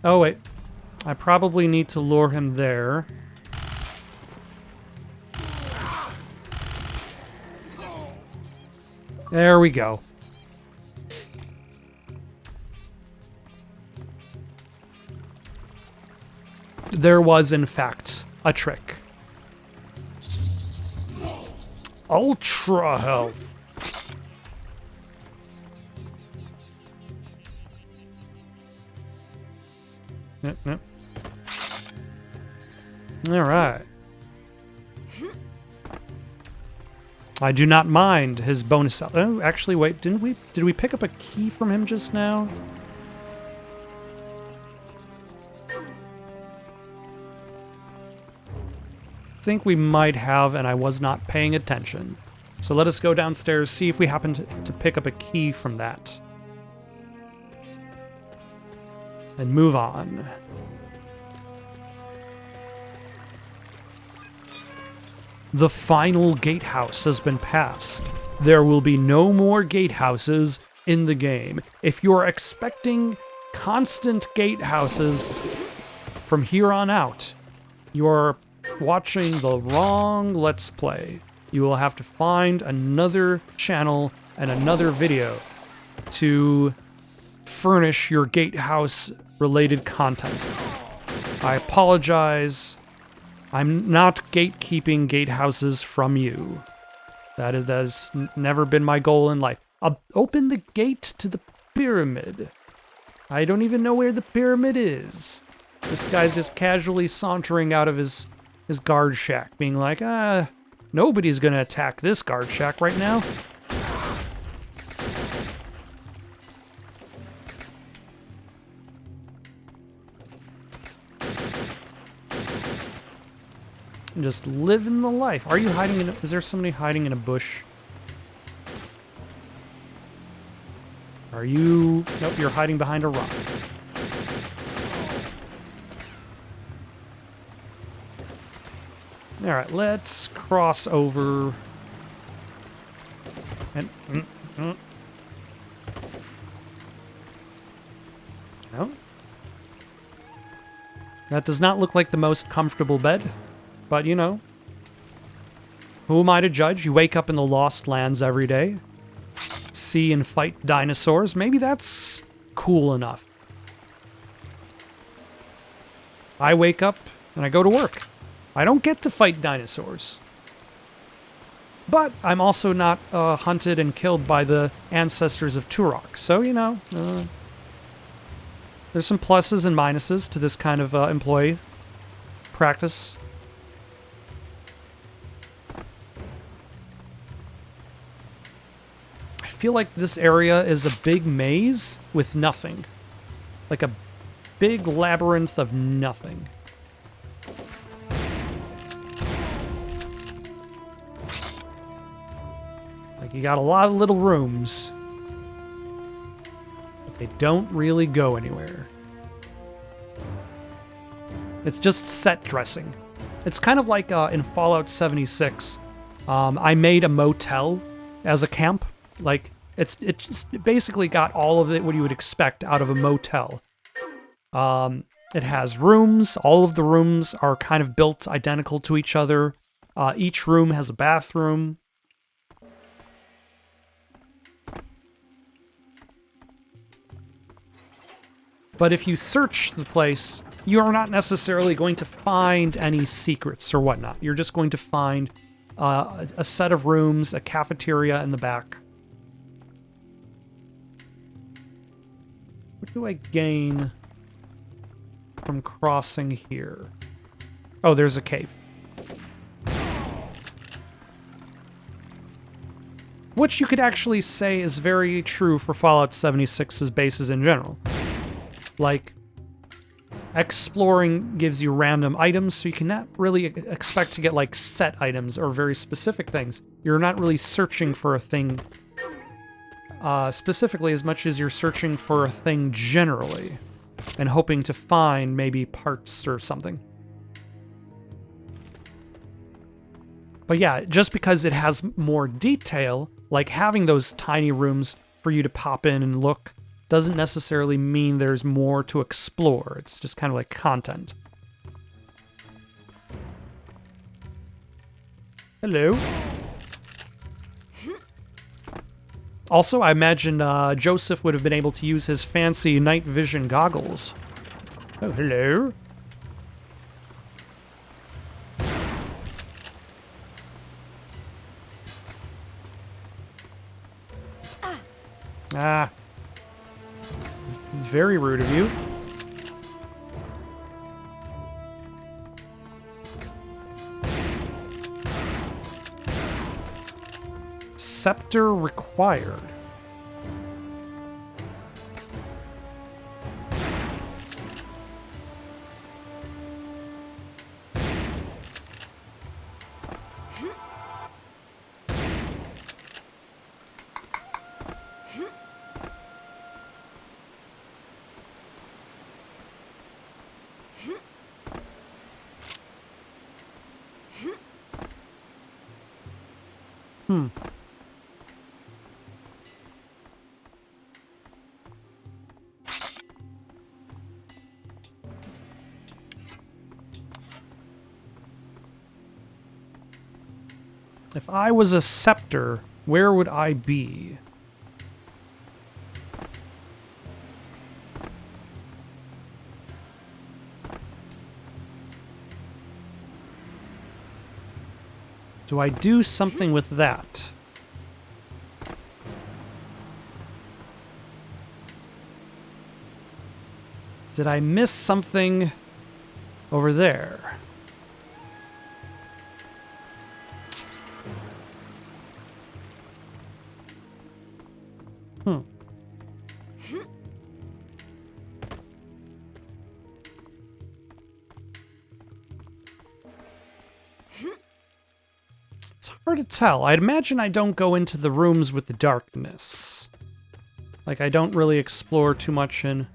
Oh, wait. I probably need to lure him there. There we go. There was, in fact, a trick. Ultra health. Yep. All right. I do not mind his bonus. Oh, actually, wait. Did we pick up a key from him just now? I think we might have, and I was not paying attention. So let us go downstairs, see if we happen to pick up a key from that. And move on. The final gatehouse has been passed. There will be no more gatehouses in the game. If you're expecting constant gatehouses from here on out, you're watching the wrong Let's Play. You will have to find another channel and another video to furnish your gatehouse related content. I apologize. I'm not gatekeeping gatehouses from you. That has never been my goal in life. I'll open the gate to the pyramid. I don't even know where the pyramid is. This guy's just casually sauntering out of his guard shack, being like, nobody's gonna attack this guard shack right now. Just living the life. Are you hiding is there somebody hiding in a bush? Are you... Nope, you're hiding behind a rock. Alright, let's cross over. And... No? That does not look like the most comfortable bed. But, you know, who am I to judge? You wake up in the Lost Lands every day, see and fight dinosaurs. Maybe that's cool enough. I wake up and I go to work. I don't get to fight dinosaurs. But I'm also not hunted and killed by the ancestors of Turok. So, you know, there's some pluses and minuses to this kind of employee practice. I feel like this area is a big maze with nothing. Like a big labyrinth of nothing. Like you got a lot of little rooms, but they don't really go anywhere. It's just set dressing. It's kind of like in Fallout 76. I made a motel as a camp. Like, it just basically got all of it what you would expect out of a motel. It has rooms. All of the rooms are kind of built identical to each other. Each room has a bathroom. But if you search the place, you're not necessarily going to find any secrets or whatnot. You're just going to find a set of rooms, a cafeteria in the back. What do I gain from crossing here? Oh, there's a cave. Which you could actually say is very true for Fallout 76's bases in general. Like, exploring gives you random items, so you cannot really expect to get, like, set items or very specific things. You're not really searching for a thing specifically as much as you're searching for a thing generally and hoping to find maybe parts or something. But yeah, just because it has more detail, like having those tiny rooms for you to pop in and look, doesn't necessarily mean there's more to explore. It's just kind of like content. Hello. Also, I imagine Joseph would have been able to use his fancy night vision goggles. Oh, hello. Ah. Very rude of you. Scepter required. If I was a scepter, where would I be? Do I do something with that? Did I miss something over there? It's hard to tell. I'd imagine I don't go into the rooms with the darkness. Like, I don't really explore too much in...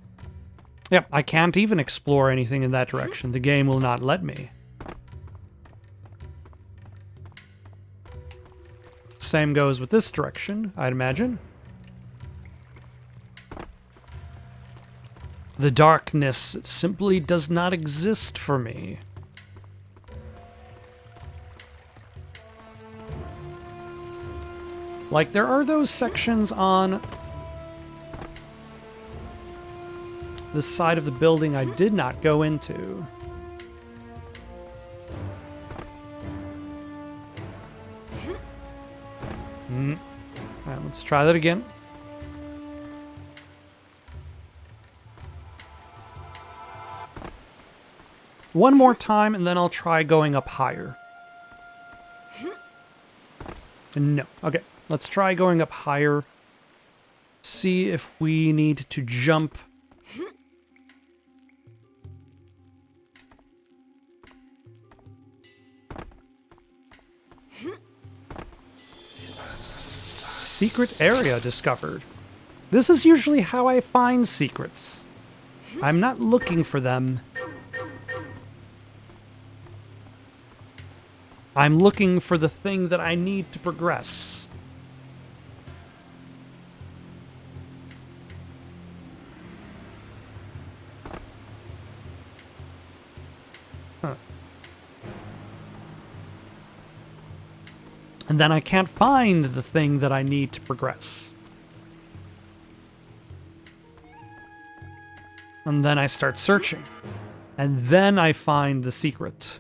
Yep, I can't even explore anything in that direction. The game will not let me. Same goes with this direction, I'd imagine. The darkness simply does not exist for me. Like, there are those sections on the side of the building I did not go into. Alright, let's try that again. One more time, and then I'll try going up higher. No. Okay, let's try going up higher. See if we need to jump. Secret area discovered. This is usually how I find secrets. I'm not looking for them. I'm looking for the thing that I need to progress. Huh. And then I can't find the thing that I need to progress. And then I start searching. And then I find the secret.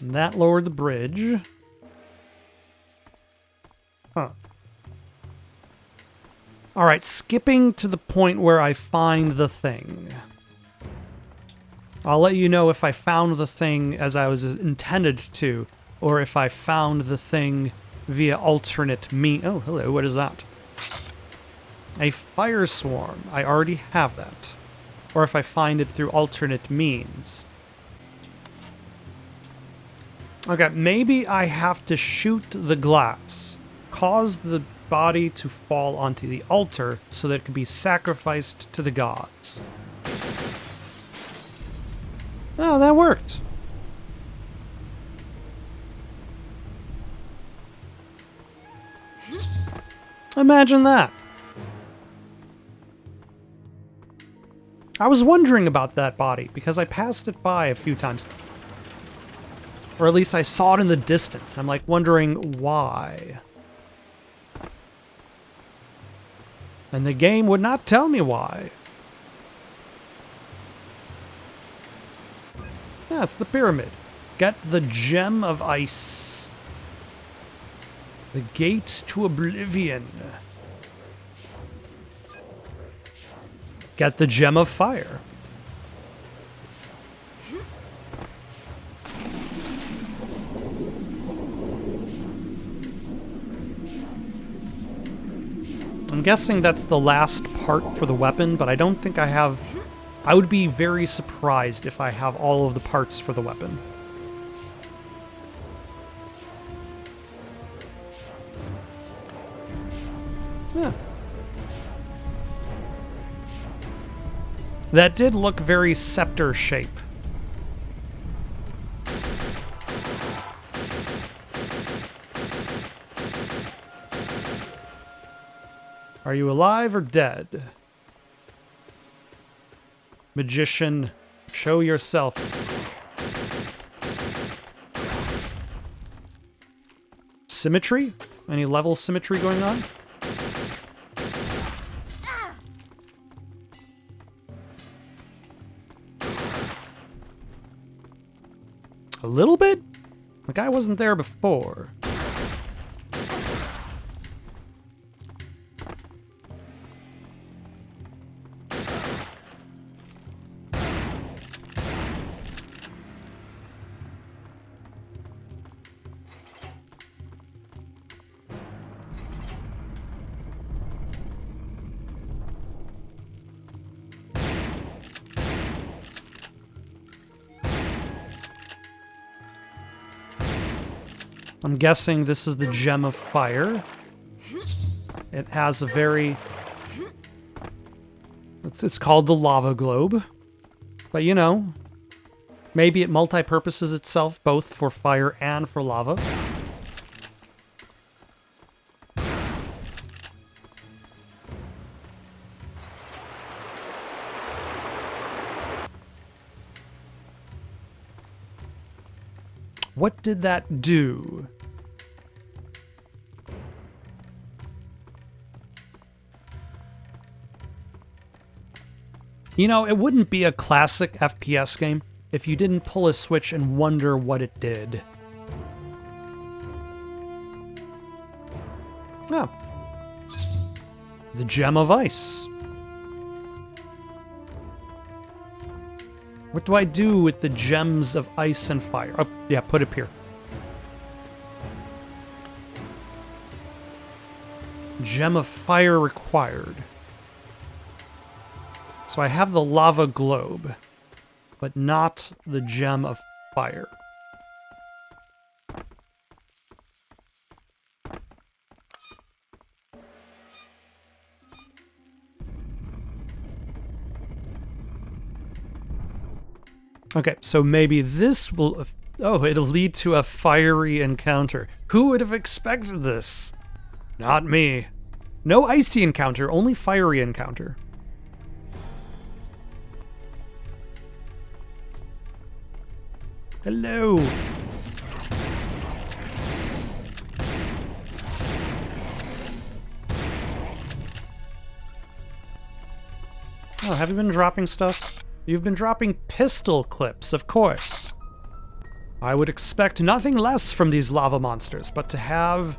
And that lowered the bridge. Huh. Alright, skipping to the point where I find the thing. I'll let you know if I found the thing as I was intended to, or if I found the thing via alternate Oh, hello, what is that? A fire swarm. I already have that. Or if I find it through alternate means. Okay, maybe I have to shoot the glass, cause the body to fall onto the altar so that it can be sacrificed to the gods. Oh, that worked. Imagine that. I was wondering about that body because I passed it by a few times. Or at least I saw it in the distance. I'm like wondering why. And the game would not tell me why. Yeah, it's the pyramid. Get the gem of ice. The gate to Oblivion. Get the gem of fire. I'm guessing that's the last part for the weapon, but I don't think I have... I would be very surprised if I have all of the parts for the weapon. Yeah. That did look very scepter shape. Are you alive or dead? Magician, show yourself. Symmetry? Any level symmetry going on? A little bit? The guy wasn't there before. I'm guessing this is the gem of fire. It has a very... It's called the lava globe. But you know, maybe it multi-purposes itself both for fire and for lava. What did that do? You know, it wouldn't be a classic FPS game if you didn't pull a switch and wonder what it did. Oh. The gem of ice. What do I do with the gems of ice and fire? Oh, yeah, put it here. Gem of fire required. So I have the lava globe, but not the gem of fire. Okay, so maybe this will... Oh, it'll lead to a fiery encounter. Who would have expected this? Not me. No icy encounter, only fiery encounter. Hello. Oh, have you been dropping stuff? You've been dropping pistol clips, of course. I would expect nothing less from these lava monsters, but to have...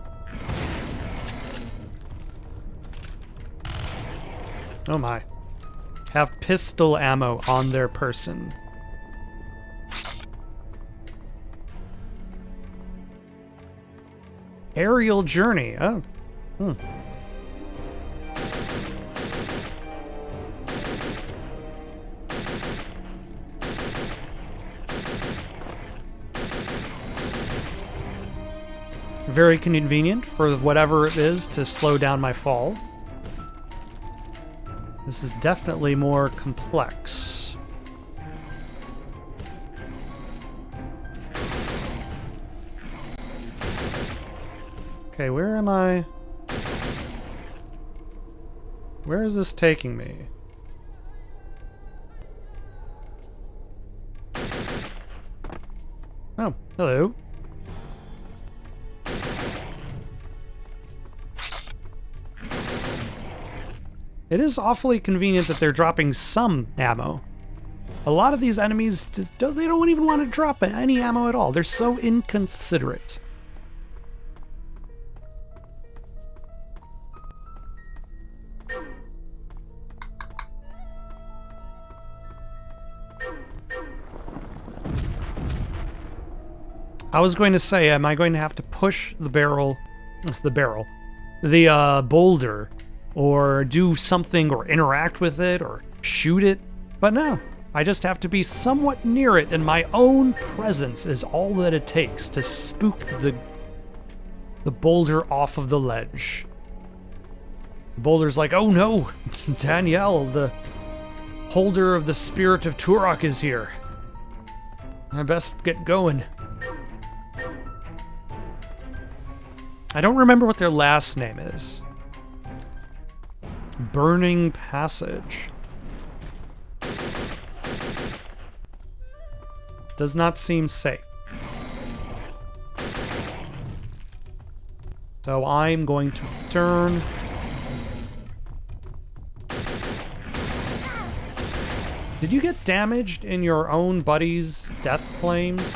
Oh my. Have pistol ammo on their person. Aerial journey. Oh. Very convenient for whatever it is to slow down my fall. This is definitely more complex. Okay, where am I? Where is this taking me? Oh, hello. It is awfully convenient that they're dropping some ammo. A lot of these enemies, they don't even want to drop any ammo at all. They're so inconsiderate. I was going to say, am I going to have to push the boulder, or do something, or interact with it, or shoot it? But no, I just have to be somewhat near it, and my own presence is all that it takes to spook the boulder off of the ledge. The boulder's like, oh no, Danielle, the holder of the spirit of Turok is here. I best get going. I don't remember what their last name is. Burning Passage. Does not seem safe. So I'm going to turn. Did you get damaged in your own buddy's death flames?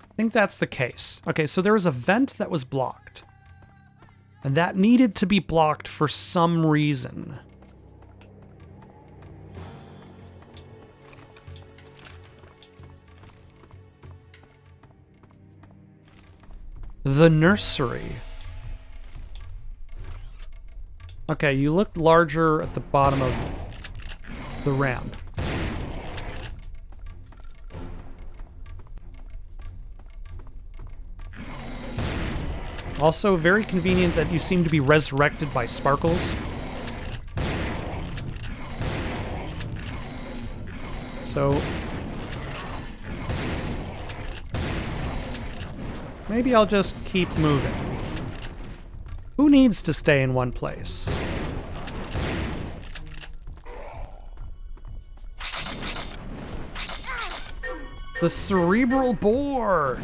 I think that's the case. Okay, so there was a vent that was blocked. And that needed to be blocked for some reason. The nursery. Okay, you looked larger at the bottom of the ramp. Also, very convenient that you seem to be resurrected by sparkles. So... maybe I'll just keep moving. Who needs to stay in one place? The cerebral boar!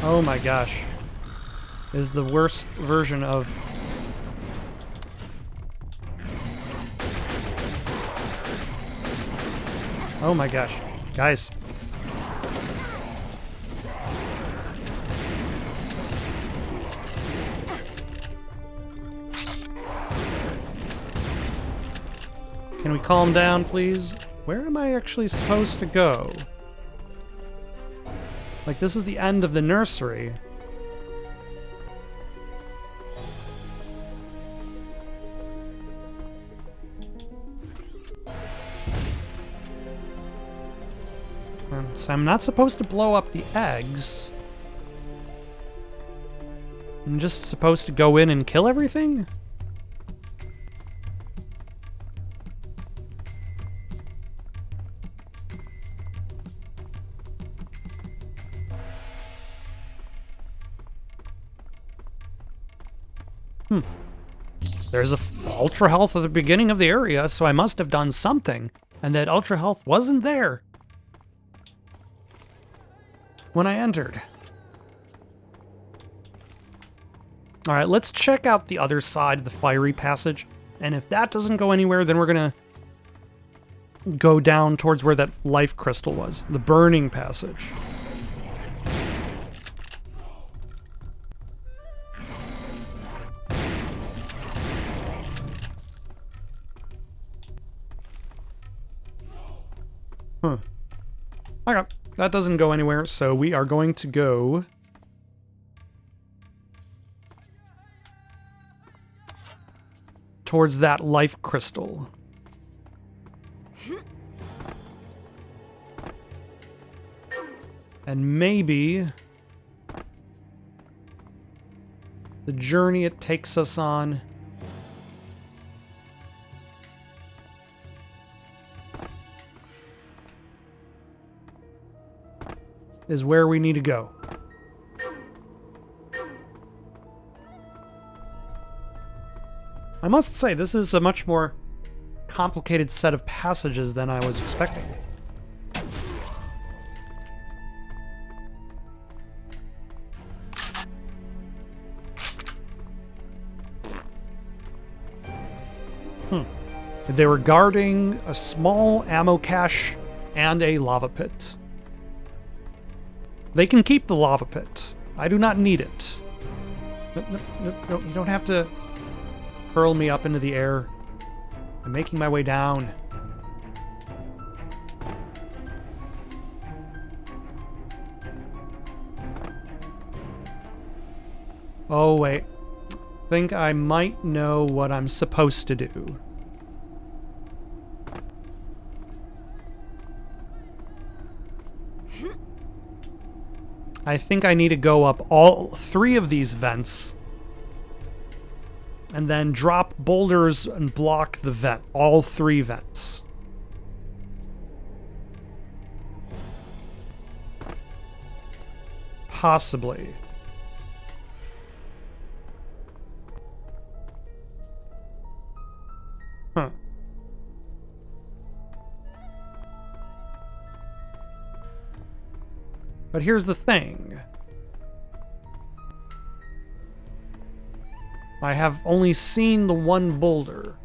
Oh my gosh. Is the worst version of... oh my gosh. Guys. Can we calm down, please? Where am I actually supposed to go? Like, this is the end of the nursery. So I'm not supposed to blow up the eggs. I'm just supposed to go in and kill everything? There's a ultra health at the beginning of the area, so I must have done something, and that ultra health wasn't there when I entered. Alright, let's check out the other side of the fiery passage, and if that doesn't go anywhere, then we're gonna go down towards where that life crystal was, the burning passage. Okay, that doesn't go anywhere, so we are going to go towards that life crystal. And maybe the journey it takes us on is where we need to go. I must say, this is a much more complicated set of passages than I was expecting. They were guarding a small ammo cache and a lava pit. They can keep the lava pit. I do not need it. No, you don't have to hurl me up into the air. I'm making my way down. Oh, wait. Think I might know what I'm supposed to do. I think I need to go up all 3 of these vents and then drop boulders and block the vent, all 3 vents. Possibly. Huh. But here's the thing. I have only seen the one boulder.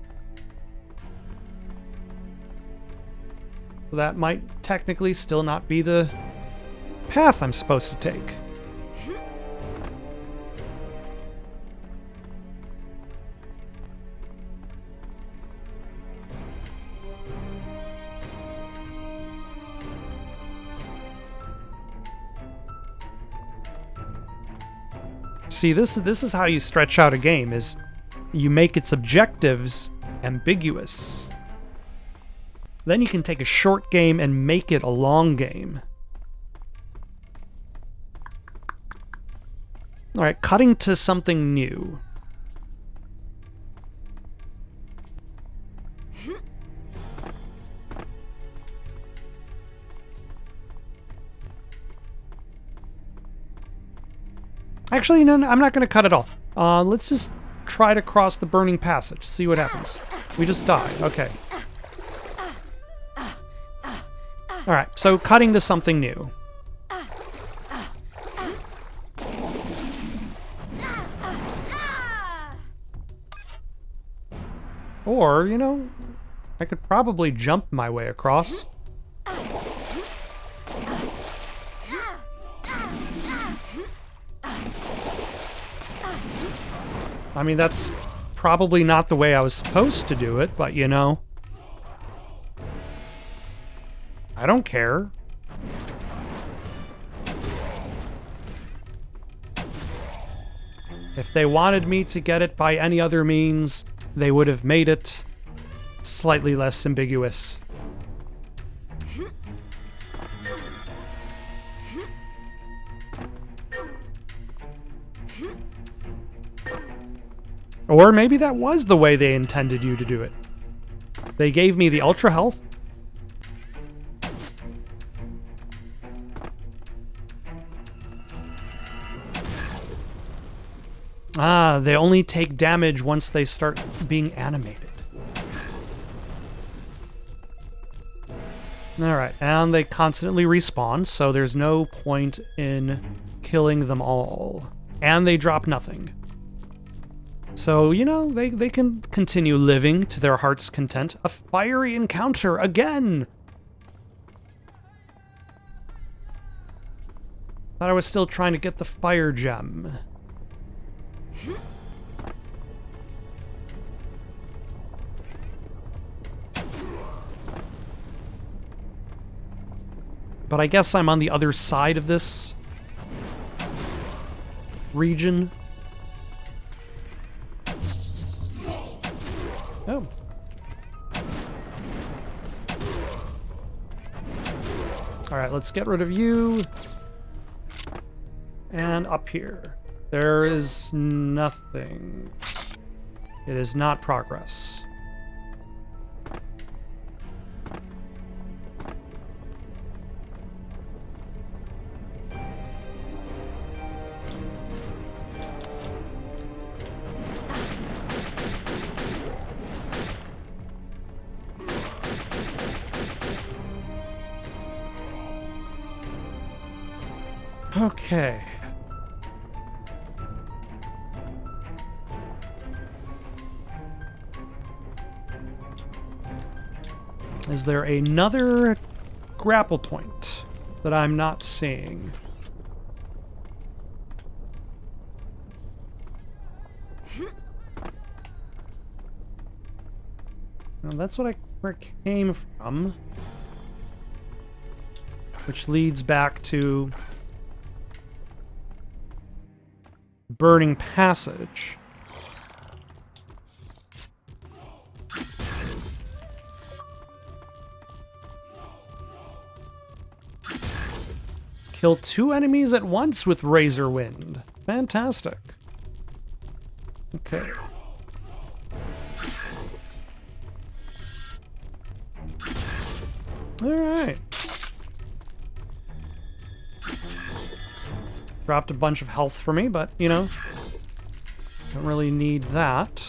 So that might technically still not be the path I'm supposed to take. See, this is how you stretch out a game, is you make its objectives ambiguous. Then you can take a short game and make it a long game. Alright, cutting to something new. Actually, no, I'm not going to cut it all. Let's just try to cross the burning passage, see what happens. We just died, okay. Alright, so cutting to something new. Or, you know, I could probably jump my way across. I mean, that's probably not the way I was supposed to do it, but you know. I don't care. If they wanted me to get it by any other means, they would have made it slightly less ambiguous. Or maybe that was the way they intended you to do it. They gave me the ultra health. Ah, they only take damage once they start being animated. Alright, and they constantly respawn, so there's no point in killing them all. And they drop nothing. So, you know, they can continue living to their heart's content. A fiery encounter again! Thought I was still trying to get the fire gem. But I guess I'm on the other side of this region. Oh. Alright, let's get rid of you. And up here. There is nothing. It is not progress. Okay. Is there another grapple point that I'm not seeing? Well, that's where I came from. Which leads back to Burning Passage. Kill 2 enemies at once with Razor Wind. Fantastic. Okay. Alright. Dropped a bunch of health for me, but, you know, don't really need that.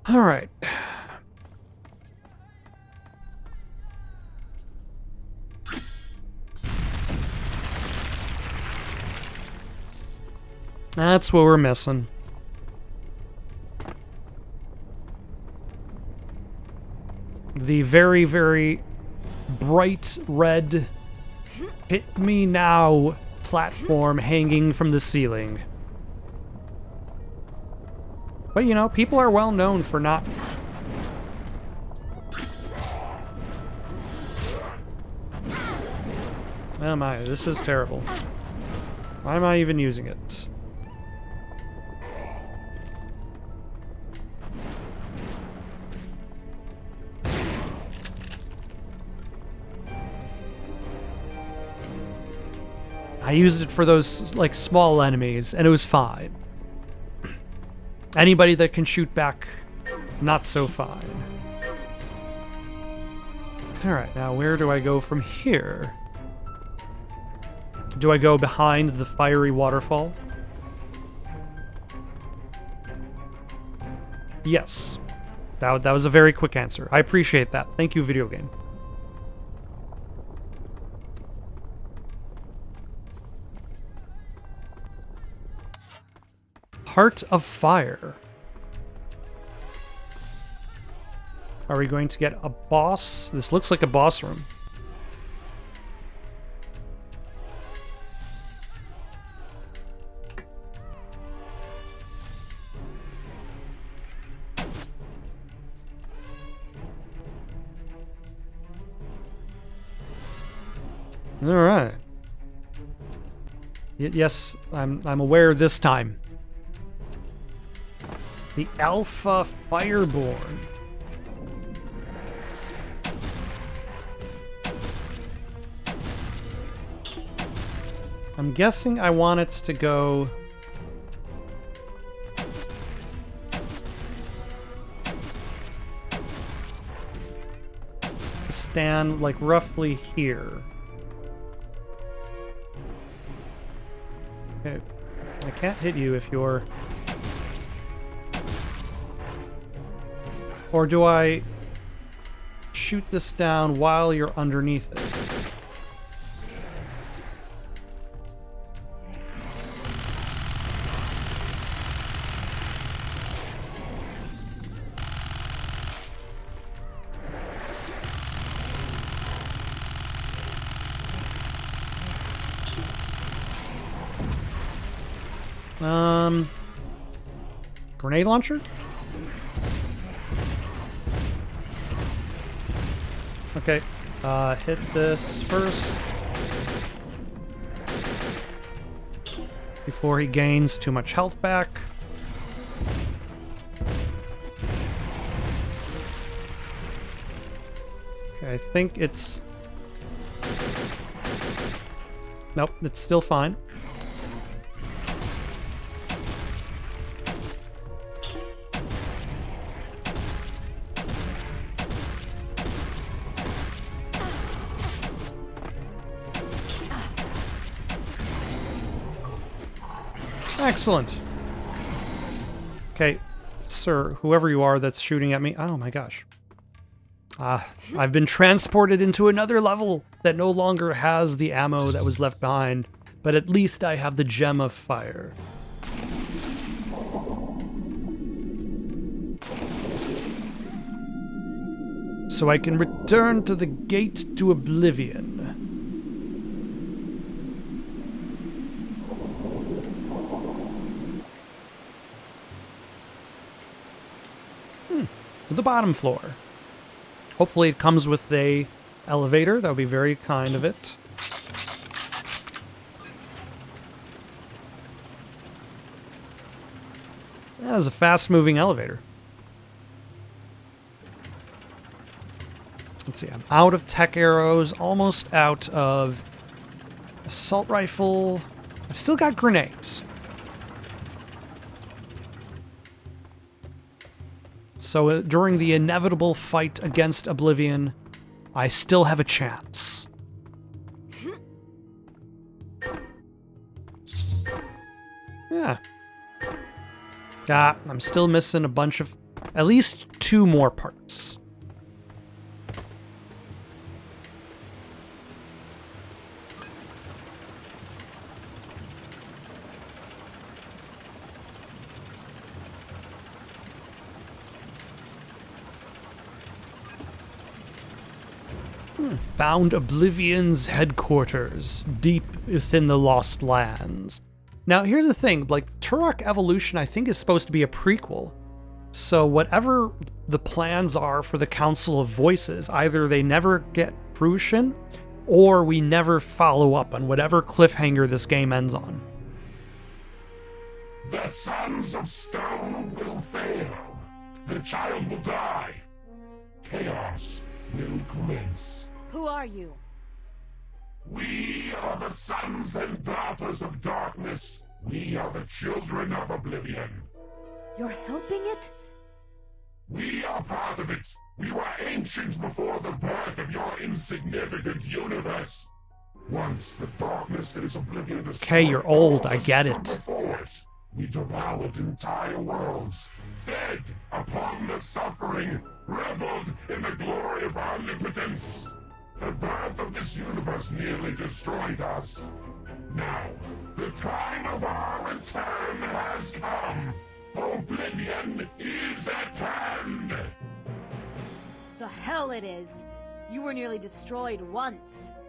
All right. That's what we're missing. The very, very bright red hit me now platform hanging from the ceiling. But, you know, people are well known for not... Oh my, this is terrible. Why am I even using it? I used it for those, like, small enemies, and it was fine. Anybody that can shoot back, not so fine. Alright, now where do I go from here? Do I go behind the fiery waterfall? Yes. That was a very quick answer. I appreciate that. Thank you, video game. Heart of Fire. Are we going to get a boss? This looks like a boss room. All right. Yes, I'm aware this time. The Alpha Fireborn. I'm guessing I want it to go... stand like roughly here. Okay. I can't hit you if you're... Or do I shoot this down while you're underneath it? Grenade launcher? Okay, hit this first. Before he gains too much health back. Okay, I think it's... Nope, it's still fine. Excellent. Okay, sir, whoever you are that's shooting at me. Oh my gosh. I've been transported into another level that no longer has the ammo that was left behind, but at least I have the gem of fire. So I can return to the gate to Oblivion. The bottom floor. Hopefully it comes with a elevator. That would be very kind of it. That is a fast-moving elevator. Let's see, I'm out of tech arrows, almost out of assault rifle. I've still got grenades. So during the inevitable fight against Oblivion, I still have a chance. Yeah. I'm still missing a bunch of... at least 2 more parts. Found Oblivion's headquarters, deep within the Lost Lands. Now, here's the thing, like, Turok Evolution, I think, is supposed to be a prequel. So whatever the plans are for the Council of Voices, either they never get fruition, or we never follow up on whatever cliffhanger this game ends on. The sons of stone will fail. The child will die. Chaos will commence. Who are you? We are the sons and daughters of darkness. We are the children of Oblivion. You're helping it? We are part of it. We were ancient before the birth of your insignificant universe. Once the darkness that is Oblivion destroyed... Okay, you're old, I get it. We devoured entire worlds, fed upon the suffering, reveled in the glory of omnipotence. The birth of this universe nearly destroyed us. Now, the time of our return has come. Oblivion is at hand. The hell it is! You were nearly destroyed once.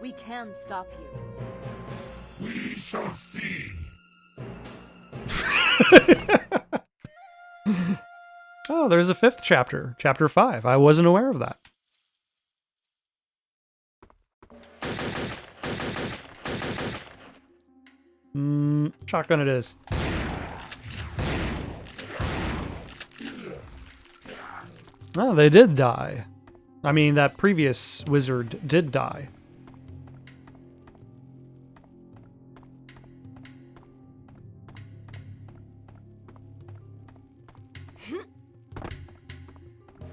We can stop you. We shall see. Oh, there's a 5th chapter. Chapter 5. I wasn't aware of that. Shotgun it is. Oh, they did die. I mean, that previous wizard did die.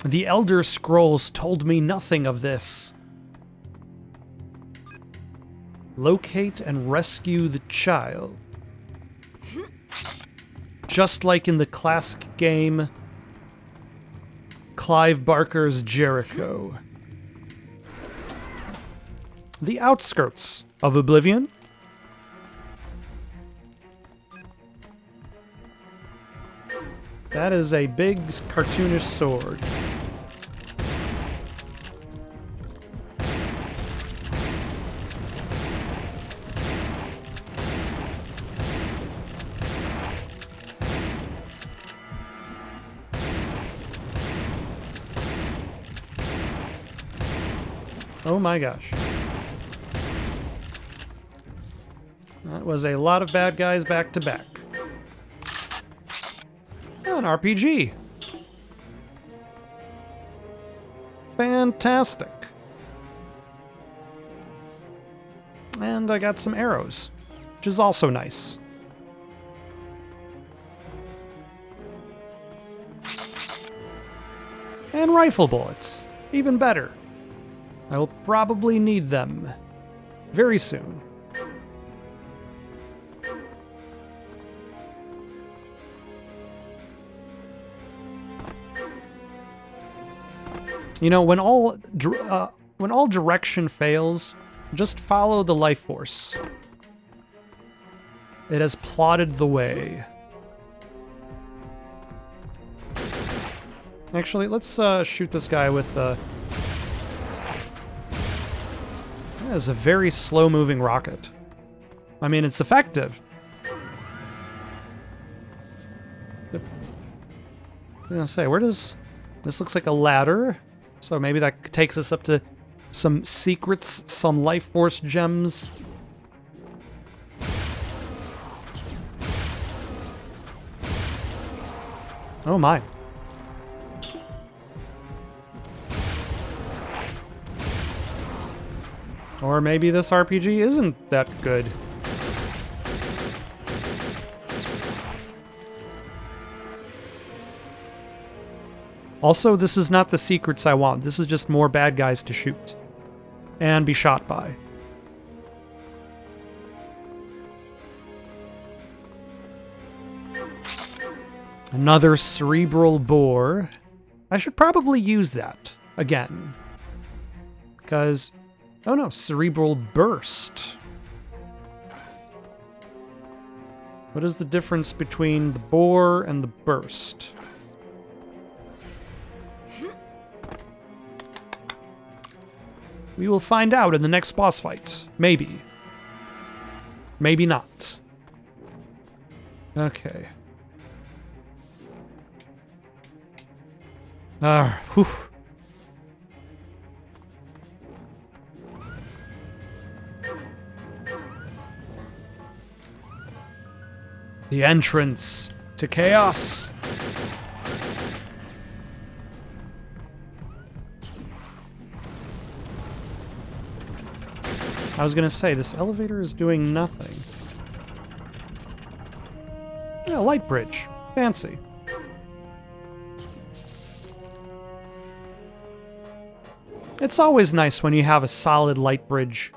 The Elder Scrolls told me nothing of this. Locate and rescue the child. Just like in the classic game, Clive Barker's Jericho. The outskirts of Oblivion. That is a big cartoonish sword. Oh my gosh. That was a lot of bad guys back to back. Oh, an RPG. Fantastic. And I got some arrows, which is also nice. And rifle bullets, even better. I will probably need them very soon. You know, when all direction fails, just follow the life force. It has plotted the way. Actually, let's shoot this guy with the... That is a very slow-moving rocket. I mean, it's effective. I was gonna say, where does... This looks like a ladder. So maybe that takes us up to some secrets, some life force gems. Oh my. Or maybe this RPG isn't that good. Also, this is not the secrets I want. This is just more bad guys to shoot and be shot by. Another cerebral bore. I should probably use that again. Because, oh no, cerebral burst. What is the difference between the bore and the burst? We will find out in the next boss fight. Maybe. Maybe not. Okay. Whew. The entrance to chaos. I was gonna say, this elevator is doing nothing. Yeah, light bridge. Fancy. It's always nice when you have a solid light bridge.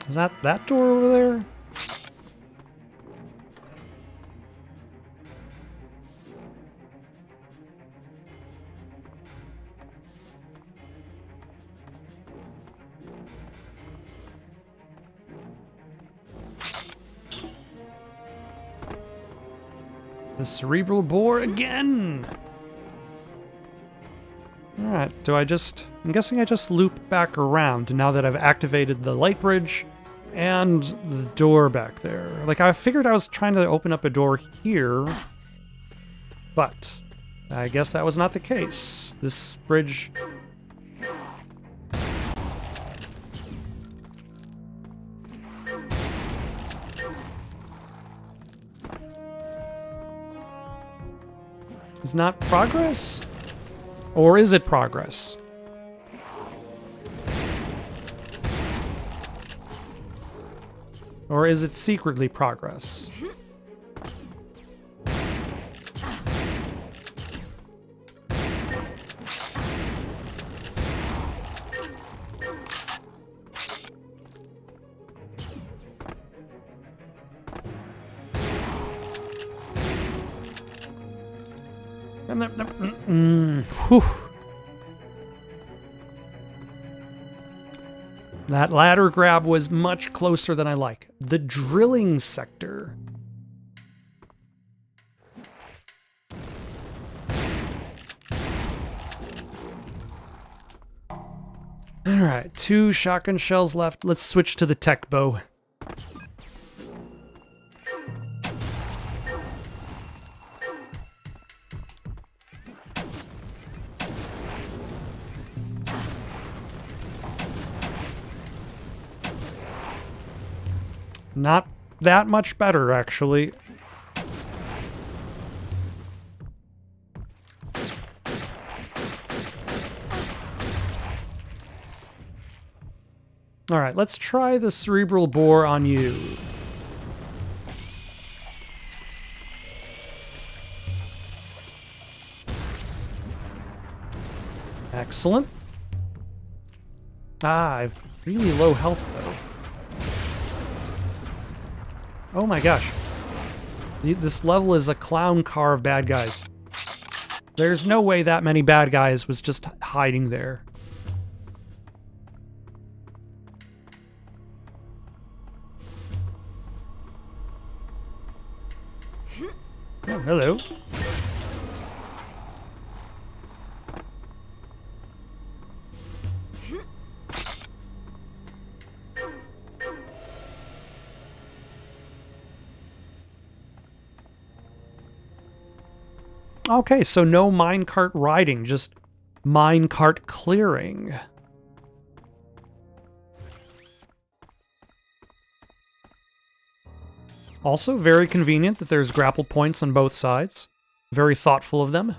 Is that door over there? The cerebral bore again! Alright, I'm guessing I just loop back around now that I've activated the light bridge and the door back there. Like, I figured I was trying to open up a door here, but I guess that was not the case. This bridge... is not progress? Or is it progress? Or is it secretly progress? Whew. That ladder grab was much closer than I like. The drilling sector. Alright, 2 shotgun shells left. Let's switch to the tech bow. Not that much better, actually. Alright, let's try the cerebral bore on you. Excellent. Ah, I've really low health, though. Oh my gosh. This level is a clown car of bad guys. There's no way that many bad guys was just hiding there. Oh, hello. Okay, so no minecart riding, just minecart clearing. Also, very convenient that there's grapple points on both sides. Very thoughtful of them.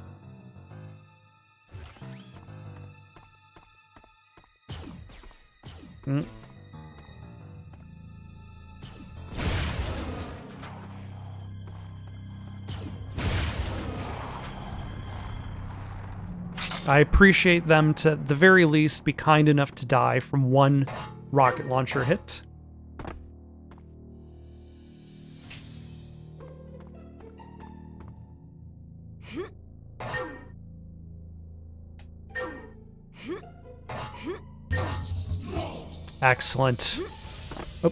I appreciate them to, at the very least, be kind enough to die from one rocket launcher hit. Excellent. Oh.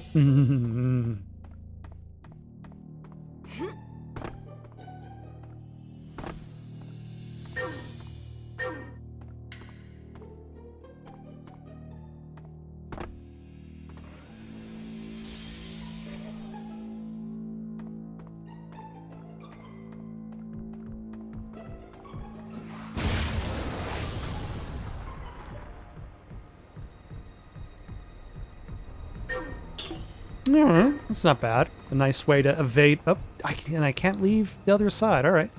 Alright, that's not bad. A nice way to evade. Oh, I can't leave the other side. Alright.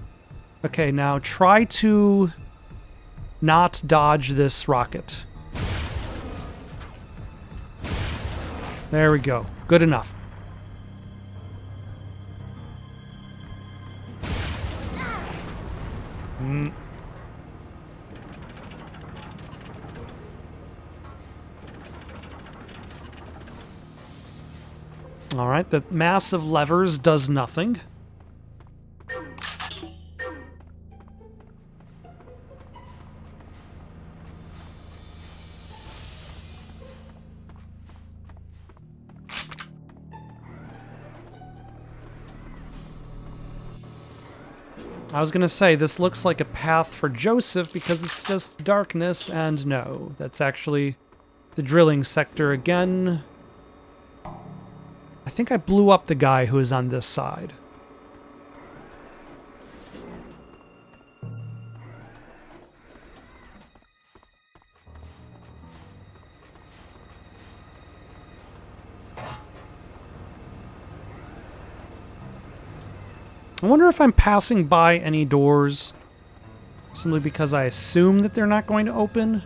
Okay, now try to not dodge this rocket. There we go. Good enough. Alright, the massive levers does nothing. I was gonna say, this looks like a path for Joseph because it's just darkness, and no, that's actually the drilling sector again. I think I blew up the guy who is on this side. I wonder if I'm passing by any doors simply because I assume that they're not going to open.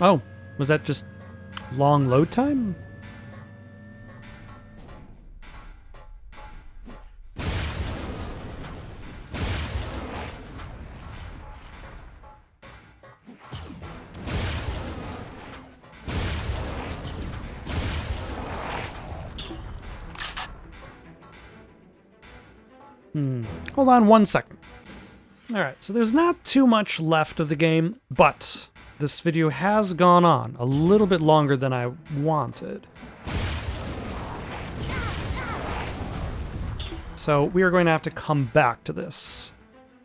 Oh, was that just long load time? Hold on 1 second. Alright, so there's not too much left of the game, but this video has gone on a little bit longer than I wanted. So we are going to have to come back to this.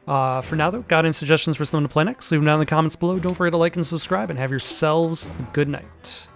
For now, though, got any suggestions for someone to play next? Leave them down in the comments below. Don't forget to like and subscribe, and have yourselves a good night.